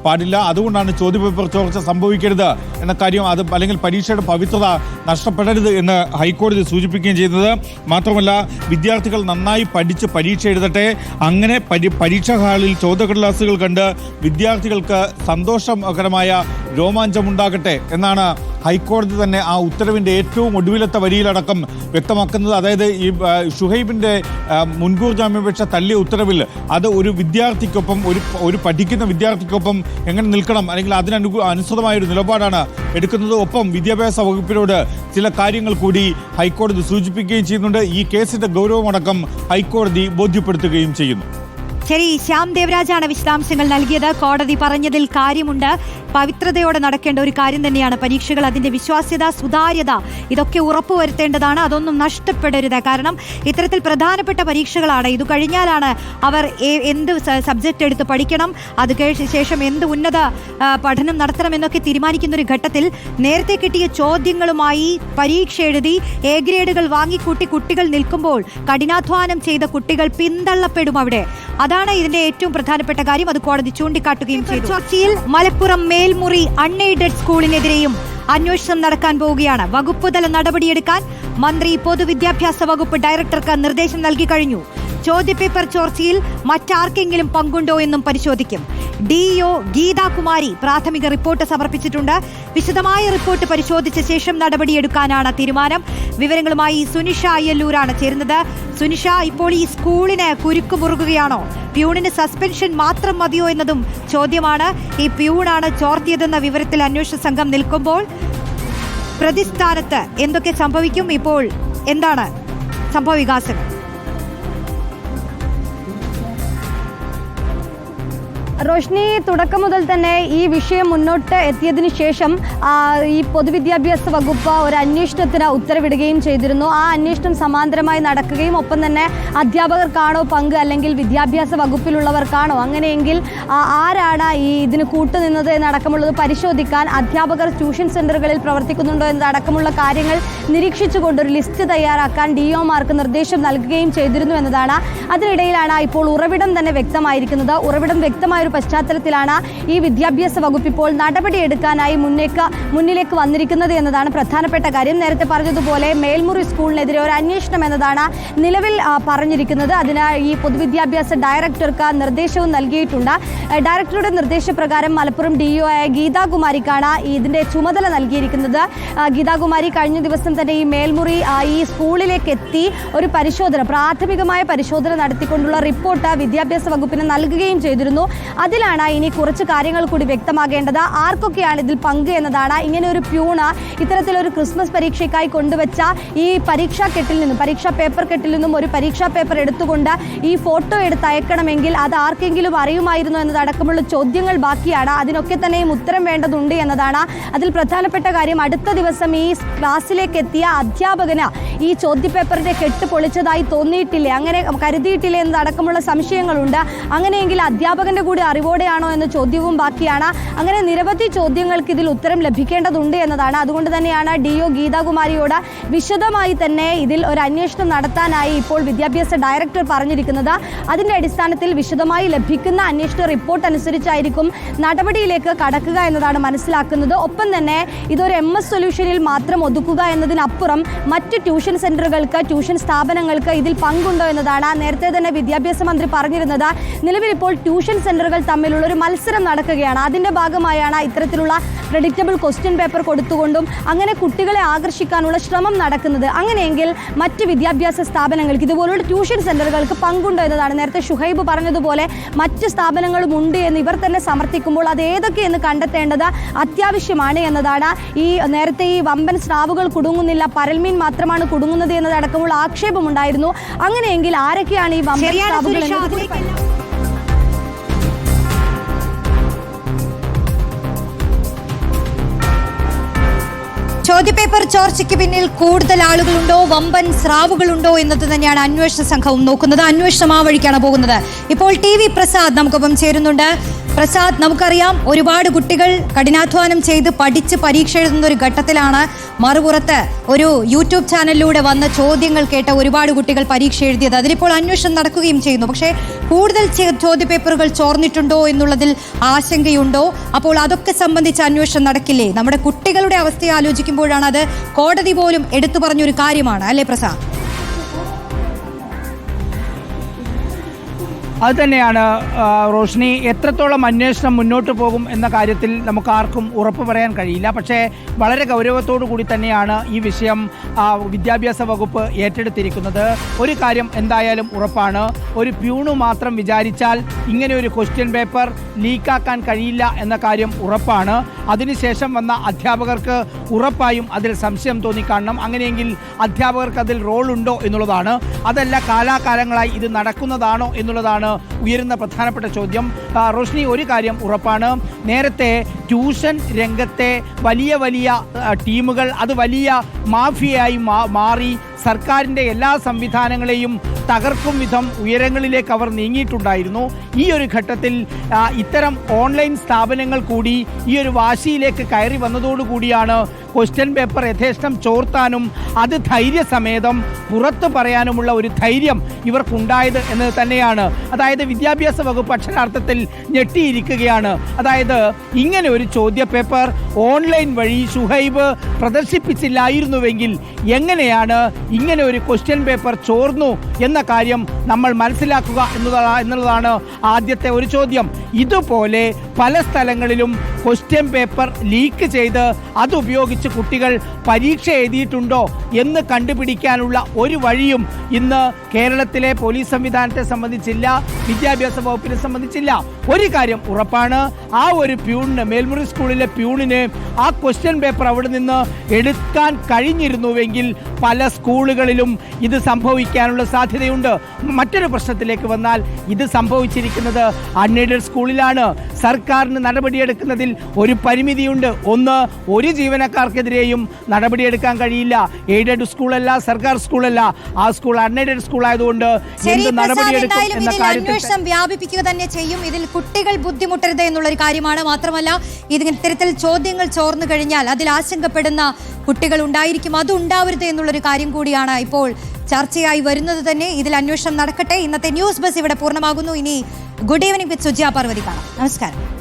പാടില്ല. അതുകൊണ്ടാണ് ചോദ്യപേപ്പർ ചോർച്ച സംഭവിക്കരുത് എന്ന കാര്യം, അത് അല്ലെങ്കിൽ പരീക്ഷയുടെ പവിത്രത നഷ്ടപ്പെടരുത് എന്ന് ഹൈക്കോടതി സൂചിപ്പിക്കുകയും ചെയ്യുന്നത്. മാത്രമല്ല, വിദ്യാർത്ഥികൾ നന്നായി പഠിച്ച് പരീക്ഷ എഴുതട്ടെ. അങ്ങനെ പരീക്ഷാ ഹാളിൽ ചോദ്യക്കടലാസുകൾ കണ്ട് വിദ്യാർത്ഥികൾക്ക് സന്തോഷകരമായ രോമാഞ്ചമുണ്ടാകട്ടെ എന്നാണ് ഹൈക്കോടതി തന്നെ ആ ഉത്തരവിൻ്റെ ഏറ്റവും ഒടുവിലത്തെ വരിയിലടക്കം വ്യക്തമാക്കുന്നത്. അതായത് ഈ ഷുഹൈബിൻ്റെ മുൻകൂർ ജാമ്യാപേക്ഷ തള്ളിയ ഉത്തരവിൽ അത് ഒരു വിദ്യാർത്ഥിക്കൊപ്പം, ഒരു പഠിക്കുന്ന വിദ്യാർത്ഥിക്കൊപ്പം എങ്ങനെ നിൽക്കണം, അല്ലെങ്കിൽ അനുസൃതമായൊരു നിലപാടാണ് എടുക്കുന്നത്. ഒപ്പം വിദ്യാഭ്യാസ വകുപ്പിനോട് ചില കാര്യങ്ങൾ കൂടി ഹൈക്കോടതി സൂചിപ്പിക്കുകയും ചെയ്യുന്നുണ്ട്. ഈ കേസിന്റെ ഗൗരവമടക്കം ഹൈക്കോടതി ബോധ്യപ്പെടുത്തുകയും ചെയ്യുന്നു. ശരി, ശ്യാം ദേവരാജാണ് വിശദാംശങ്ങൾ നൽകിയത്. കോടതി പറഞ്ഞതിൽ കാര്യമുണ്ട്. പവിത്രതയോടെ നടക്കേണ്ട ഒരു കാര്യം തന്നെയാണ് പരീക്ഷകൾ. അതിന്റെ വിശ്വാസ്യത, സുതാര്യത ഇതൊക്കെ ഉറപ്പുവരുത്തേണ്ടതാണ്. അതൊന്നും നഷ്ടപ്പെടരുത്. കാരണം ഇത്തരത്തിൽ പ്രധാനപ്പെട്ട പരീക്ഷകളാണ്. ഇത് കഴിഞ്ഞാലാണ് അവർ എന്ത് സബ്ജക്റ്റ് എടുത്ത് പഠിക്കണം, അത് ശേഷം എന്ത് ഉന്നത പഠനം നടത്തണം എന്നൊക്കെ തീരുമാനിക്കുന്ന ഒരു ഘട്ടത്തിൽ നേരത്തെ കിട്ടിയ ചോദ്യങ്ങളുമായി പരീക്ഷ എഴുതി എ ഗ്രേഡുകൾ വാങ്ങിക്കൂട്ടി കുട്ടികൾ നിൽക്കുമ്പോൾ കഠിനാധ്വാനം ചെയ്ത കുട്ടികൾ പിന്തള്ളപ്പെടും അവിടെ. അതാണ് ഇതിന്റെ ഏറ്റവും പ്രധാനപ്പെട്ട കാര്യം. അത് കോടതി ചൂണ്ടിക്കാട്ടുകയും ചെയ്തു. ചർച്ചയിൽ മലപ്പുറം മേൽമുറി അൺഎയ്ഡഡ് സ്കൂളിനെതിരെയും അന്വേഷണം നടക്കാൻ പോവുകയാണ്. വകുപ്പുതല നടപടിയെടുക്കാൻ മന്ത്രി പൊതുവിദ്യാഭ്യാസ വകുപ്പ് ഡയറക്ടർക്ക് നിർദ്ദേശം നൽകി കഴിഞ്ഞു. ചോദ്യപേപ്പർ ചോർച്ചയിൽ മറ്റാർക്കെങ്കിലും പങ്കുണ്ടോ എന്നും പരിശോധിക്കും. ഡിഇഒ ഗീതാകുമാരി പ്രാഥമിക റിപ്പോർട്ട് സമർപ്പിച്ചിട്ടുണ്ട്. വിശദമായ റിപ്പോർട്ട് പരിശോധിച്ച ശേഷം നടപടിയെടുക്കാനാണ് തീരുമാനം. വിവരങ്ങളുമായി സുനിഷ അയ്യല്ലൂരാണ് ചേരുന്നത്. സുനിഷ, ഇപ്പോൾ ഈ സ്കൂളിന് കുരുക്കുമുറുകുകയാണോ? പ്യൂണിന് സസ്പെൻഷൻ മാത്രം മതിയോ എന്നതും ചോദ്യമാണ്. ഈ പ്യൂണാണ് ചോർത്തിയതെന്ന വിവരത്തിൽ അന്വേഷണ സംഘം നിൽക്കുമ്പോൾ പ്രതിസ്ഥാനത്ത് എന്തൊക്കെ സംഭവിക്കും? ഇപ്പോൾ എന്താണ് സംഭവ വികാസങ്ങൾ? റോഷ്നി, തുടക്കം മുതൽ തന്നെ ഈ വിഷയം മുന്നോട്ട് എത്തിയതിനു ശേഷം ഈ പൊതുവിദ്യാഭ്യാസ വകുപ്പ് ഒരു അന്വേഷണത്തിന് ഉത്തരവിടുകയും ചെയ്തിരുന്നു. ആ അന്വേഷണം സമാന്തരമായി നടക്കുകയും ഒപ്പം തന്നെ അധ്യാപകർക്കാണോ പങ്ക്, അല്ലെങ്കിൽ വിദ്യാഭ്യാസ വകുപ്പിലുള്ളവർക്കാണോ, അങ്ങനെയെങ്കിൽ ആരാണ് ഈ ഇതിന് കൂട്ടുനിന്നത് എന്നടക്കമുള്ളത് പരിശോധിക്കാൻ അധ്യാപകർ ട്യൂഷൻ സെന്ററുകളിൽ പ്രവർത്തിക്കുന്നുണ്ടോ എന്നതടക്കമുള്ള കാര്യങ്ങൾ നിരീക്ഷിച്ചുകൊണ്ടൊരു ലിസ്റ്റ് തയ്യാറാക്കാൻ ഡിഒമാർക്ക് നിർദ്ദേശം നൽകുകയും ചെയ്തിരുന്നു എന്നതാണ്. അതിനിടയിലാണ് ഇപ്പോൾ ഉറവിടം തന്നെ വ്യക്തമായിരിക്കുന്നത്. ഉറവിടം വ്യക്തമായ പശ്ചാത്തലത്തിലാണ് ഈ വിദ്യാഭ്യാസ വകുപ്പ് ഇപ്പോൾ നടപടിയെടുക്കാനായി മുന്നിലേക്ക് വന്നിരിക്കുന്നത് എന്നതാണ് പ്രധാനപ്പെട്ട കാര്യം. നേരത്തെ പറഞ്ഞതുപോലെ മേൽമുറി സ്കൂളിനെതിരെ ഒരു അന്വേഷണം എന്നതാണ് നിലവിൽ പറഞ്ഞിരിക്കുന്നത്. അതിന് ഈ പൊതുവിദ്യാഭ്യാസ ഡയറക്ടർക്ക് നിർദ്ദേശവും നൽകിയിട്ടുണ്ട്. ഡയറക്ടറുടെ നിർദ്ദേശപ്രകാരം മലപ്പുറം ഡിഇഒ ആയ ഗീതാകുമാരിക്കാണ് ഇതിന്റെ ചുമതല നൽകിയിരിക്കുന്നത്. ഗീതാകുമാരി കഴിഞ്ഞ ദിവസം തന്നെ ഈ മേൽമുറി ഈ സ്കൂളിലേക്ക് എത്തി ഒരു പരിശോധന, പ്രാഥമികമായ പരിശോധന നടത്തിക്കൊണ്ടുള്ള റിപ്പോർട്ട് വിദ്യാഭ്യാസ വകുപ്പിന് നൽകുകയും ചെയ്തിരുന്നു. അതിലാണ് ഇനി കുറച്ച് കാര്യങ്ങൾ കൂടി വ്യക്തമാകേണ്ടത്. ആർക്കൊക്കെയാണ് ഇതിൽ പങ്ക് എന്നതാണ്. ഇങ്ങനെ ഒരു പ്യൂണ് ഇത്തരത്തിലൊരു ക്രിസ്മസ് പരീക്ഷയ്ക്കായി കൊണ്ടുവച്ച ഈ പരീക്ഷാ പേപ്പർ കെട്ടിൽ നിന്നും ഒരു പരീക്ഷാ പേപ്പർ എടുത്തുകൊണ്ട് ഈ ഫോട്ടോ എടുത്ത് അയക്കണമെങ്കിൽ അത് ആർക്കെങ്കിലും അറിയുമായിരുന്നോ എന്നതടക്കമുള്ള ചോദ്യങ്ങൾ ബാക്കിയാണ്. അതിനൊക്കെ തന്നെയും ഉത്തരം വേണ്ടതുണ്ട് എന്നതാണ്. അതിൽ പ്രധാനപ്പെട്ട കാര്യം, അടുത്ത ദിവസം ഈ ക്ലാസ്സിലേക്ക് എത്തിയ അധ്യാപകന് ഈ ചോദ്യപേപ്പറിന്റെ കെട്ട് പൊളിച്ചതായി തോന്നിയിട്ടില്ലേ, അങ്ങനെ കരുതിയിട്ടില്ലേ എന്നതടക്കമുള്ള സംശയങ്ങളുണ്ട്. അങ്ങനെയെങ്കിൽ അധ്യാപകന്റെ കൂടി അറിവോടെയാണോ എന്ന ചോദ്യവും ബാക്കിയാണ്. അങ്ങനെ നിരവധി ചോദ്യങ്ങൾക്ക് ഇതിൽ ഉത്തരം ലഭിക്കേണ്ടതുണ്ട് എന്നതാണ്. അതുകൊണ്ട് തന്നെയാണ് ഡിഒ ഗീതാകുമാരിയോട് വിശദമായി തന്നെ ഇതിൽ ഒരു അന്വേഷണം നടത്താനായി ഇപ്പോൾ വിദ്യാഭ്യാസ ഡയറക്ടർ പറഞ്ഞിരിക്കുന്നത്. അതിന്റെ അടിസ്ഥാനത്തിൽ വിശദമായി ലഭിക്കുന്ന അന്വേഷണ റിപ്പോർട്ട് അനുസരിച്ചായിരിക്കും നടപടിയിലേക്ക് കടക്കുക എന്നതാണ് മനസ്സിലാക്കുന്നത്. ഒപ്പം തന്നെ ഇതൊരു MS സൊല്യൂഷനിൽ മാത്രം ഒതുക്കുക എന്നതിനപ്പുറം മറ്റ് ട്യൂഷൻ സെന്ററുകൾക്ക്, ട്യൂഷൻ സ്ഥാപനങ്ങൾക്ക് ഇതിൽ പങ്കുണ്ടോ എന്നതാണ്. നേരത്തെ തന്നെ വിദ്യാഭ്യാസ മന്ത്രി പറഞ്ഞിരുന്നത് നിലവിൽ ഇപ്പോൾ ട്യൂഷൻ സെന്ററുകൾ തമ്മിലുള്ള ഒരു മത്സരം നടക്കുകയാണ്. അതിന്റെ ഭാഗമായാണ് ഇത്തരത്തിലുള്ള പ്രെഡിക്റ്റബിൾ ക്വസ്റ്റ്യൻ പേപ്പർ കൊടുത്തുകൊണ്ടും അങ്ങനെ കുട്ടികളെ ആകർഷിക്കാനുള്ള ശ്രമം നടക്കുന്നത്. അങ്ങനെയെങ്കിൽ മറ്റ് വിദ്യാഭ്യാസ സ്ഥാപനങ്ങൾക്ക്, ഇതുപോലുള്ള ട്യൂഷൻ സെന്ററുകൾക്ക് പങ്കുണ്ടോ എന്നതാണ്. നേരത്തെ ഷുഹൈബ് പറഞ്ഞതുപോലെ മറ്റ് സ്ഥാപനങ്ങളും ഉണ്ട് എന്ന് ഇവർ തന്നെ സമർത്ഥിക്കുമ്പോൾ അത് ഏതൊക്കെയെന്ന് കണ്ടെത്തേണ്ടത് അത്യാവശ്യമാണ് എന്നതാണ്. ഈ നേരത്തെ ഈ വമ്പൻ സ്രാവുകൾ കുടുങ്ങുന്നില്ല, പരൽമീൻ മാത്രമാണ് കുടുങ്ങുന്നത് എന്നതടക്കമുള്ള ആക്ഷേപമുണ്ടായിരുന്നു. അങ്ങനെയെങ്കിൽ ആരൊക്കെയാണ് ഈ വമ്പൻ സ്രാവുകൾ എന്നത് ചോദ്യപേപ്പർ ചോർച്ചയ്ക്ക് പിന്നിൽ കൂടുതൽ ആളുകളുണ്ടോ, വമ്പൻ സ്രാവുകളുണ്ടോ എന്നത് തന്നെയാണ് അന്വേഷണ സംഘവും നോക്കുന്നത്. അന്വേഷണം ആ വഴിക്കാണ് പോകുന്നത്. ഇപ്പോൾ TV പ്രസാദ് നമുക്കൊപ്പം ചേരുന്നുണ്ട്. പ്രസാദ്, നമുക്കറിയാം ഒരുപാട് കുട്ടികൾ കഠിനാധ്വാനം ചെയ്ത് പഠിച്ച് പരീക്ഷ എഴുതുന്ന ഒരു ഘട്ടത്തിലാണ് മറുപുറത്ത് ഒരു യൂട്യൂബ് ചാനലിലൂടെ വന്ന ചോദ്യങ്ങൾ കേട്ട ഒരുപാട് കുട്ടികൾ പരീക്ഷ എഴുതിയത്. അതിലിപ്പോൾ അന്വേഷണം നടക്കുകയും ചെയ്യുന്നു. പക്ഷേ കൂടുതൽ ചോദ്യപേപ്പറുകൾ ചോർന്നിട്ടുണ്ടോ എന്നുള്ളതിൽ ആശങ്കയുണ്ടോ? അപ്പോൾ അതൊക്കെ സംബന്ധിച്ച് അന്വേഷണം നടക്കില്ലേ? നമ്മുടെ കുട്ടികളുടെ അവസ്ഥയെ ആലോചിക്കുമ്പോഴാണ് അത് കോടതി പോലും എടുത്തു പറഞ്ഞൊരു കാര്യമാണ്, അല്ലേ പ്രസാദ്? അതുതന്നെയാണ് റോഷ്നി. എത്രത്തോളം അന്വേഷണം മുന്നോട്ട് പോകും എന്ന കാര്യത്തിൽ നമുക്ക് ആർക്കും ഉറപ്പ് പറയാൻ കഴിയില്ല. പക്ഷേ വളരെ ഗൗരവത്തോടു കൂടി തന്നെയാണ് ഈ വിഷയം വിദ്യാഭ്യാസ വകുപ്പ് ഏറ്റെടുത്തിരിക്കുന്നത്. ഒരു കാര്യം എന്തായാലും ഉറപ്പാണ്, ഒരു പ്യൂണ് മാത്രം വിചാരിച്ചാൽ ഇങ്ങനെ ഒരു ക്വസ്റ്റ്യൻ പേപ്പർ ലീക്കാക്കാൻ കഴിയില്ല എന്ന കാര്യം ഉറപ്പാണ്. അതിനുശേഷം വന്ന അധ്യാപകർക്ക് ഉറപ്പായും അതിൽ സംശയം തോന്നിക്കാണണം. അങ്ങനെയെങ്കിൽ അധ്യാപകർക്ക് അതിൽ റോളുണ്ടോ എന്നുള്ളതാണ്. അതല്ല കാലാകാലങ്ങളായി ഇത് നടക്കുന്നതാണോ എന്നുള്ളതാണ് എന്നുള്ളതാണ് ഉയരുന്ന പ്രധാനപ്പെട്ട ചോദ്യം. റോഷ്നി, ഒരു കാര്യം ഉറപ്പാണ്, നേരത്തെ ട്യൂഷൻ രംഗത്തെ വലിയ വലിയ ടീമുകൾ അത് വലിയ മാഫിയയായി മാറി സർക്കാരിൻ്റെ എല്ലാ സംവിധാനങ്ങളെയും തകർക്കും വിധം ഉയരങ്ങളിലേക്ക് അവർ നീങ്ങിയിട്ടുണ്ടായിരുന്നു. ഈ ഒരു ഘട്ടത്തിൽ ഇത്തരം ഓൺലൈൻ സ്ഥാപനങ്ങൾ കൂടി ഈ ഒരു വാശിയിലേക്ക് കയറി വന്നതോടുകൂടിയാണ് ക്വസ്റ്റ്യൻ പേപ്പർ യഥേഷ്ടം ചോർത്താനും അത് ധൈര്യസമേതം പുറത്തു പറയാനുമുള്ള ഒരു ധൈര്യം ഇവർക്കുണ്ടായത് എന്ന് തന്നെയാണ്. അതായത് വിദ്യാഭ്യാസ വകുപ്പ് അക്ഷരാർത്ഥത്തിൽ ഞെട്ടിയിരിക്കുകയാണ്. അതായത് ഇങ്ങനെ ഒരു ചോദ്യപേപ്പർ ഓൺലൈൻ വഴി ഷുഹൈബ് പ്രദർശിപ്പിച്ചില്ലായിരുന്നുവെങ്കിൽ എങ്ങനെയാണ് ഇങ്ങനെ ഒരു ക്വസ്റ്റ്യൻ പേപ്പർ ചോർന്നു എന്ന കാര്യം നമ്മൾ മനസ്സിലാക്കുക എന്നുള്ളതാണ് ആദ്യത്തെ ഒരു ചോദ്യം. ഇതുപോലെ പല സ്ഥലങ്ങളിലും ക്വസ്റ്റ്യൻ പേപ്പർ ലീക്ക് ചെയ്ത് അതുപയോഗിച്ച് കുട്ടികൾ പരീക്ഷ എഴുതിയിട്ടുണ്ടോ എന്ന് കണ്ടുപിടിക്കാനുള്ള ഒരു വഴിയും ഇന്ന് കേരളത്തിലെ പോലീസ് സംവിധാനത്തെ സംബന്ധിച്ചില്ല, വിദ്യാഭ്യാസ വകുപ്പിനെ സംബന്ധിച്ചില്ല. ഒരു കാര്യം ഉറപ്പാണ്, ആ ഒരു പ്യൂണിന്, മേൽമുറി സ്കൂളിലെ പ്യൂണിന് ആ ക്വസ്റ്റ്യൻ പേപ്പർ അവിടെ നിന്ന് എടുക്കാൻ കഴിഞ്ഞിരുന്നുവെങ്കിൽ പല സ്കൂളുകളിലും ഇത് സംഭവിക്കാനുള്ള സാധ്യതയുണ്ട്. മറ്റൊരു പ്രശ്നത്തിലേക്ക് വന്നാൽ ഇത് സംഭവിച്ചിരിക്കുന്നത് അൺഎയ്ഡഡ് സ്കൂളിലാണ്. സർക്കാരിന് നടപടിയെടുക്കുന്നതിൽ ഒരു പരിമിതിയുണ്ട്. ഒന്ന്, ഒരു ജീവനക്കാർക്കെതിരെയും നടപടിയെടുക്കാൻ കഴിയില്ല. എയ്ഡഡ് സ്കൂളല്ല, സർക്കാർ സ്കൂളല്ല, ആ സ്കൂൾ അൺഎയ്ഡഡ് സ്കൂൾ ആയതുകൊണ്ട് എന്ത് നടപടിയെടുക്കും എന്ന കാര്യത്തിൽ അന്വേഷണം വ്യാപിപ്പിക്കുക തന്നെ ചെയ്യും. ഇതിൽ കുട്ടികൾ ബുദ്ധിമുട്ടരുത് എന്നുള്ളൊരു കാര്യമാണ്. മാത്രമല്ല, ഇത്തരത്തിൽ ചോദ്യങ്ങൾ ചോർന്നു കഴിഞ്ഞാൽ അതിൽ ആശങ്കപ്പെടുന്ന കുട്ടികൾ ഉണ്ടായിരിക്കും, അത് ഉണ്ടാവരുത് എന്നുള്ളൊരു കാര്യം കൂടിയാണ് ഇപ്പോൾ ചർച്ചയായി വരുന്നത് തന്നെ. ഇതിൽ അന്വേഷണം നടക്കട്ടെ. ഇന്നത്തെ ന്യൂസ് ബസ് ഇവിടെ പൂർണ്ണമാകുന്നു. ഇനി ഗുഡ് ഈവനിംഗ് വിത്ത് സുജിയ പാർവതി കാണാം. നമസ്കാരം.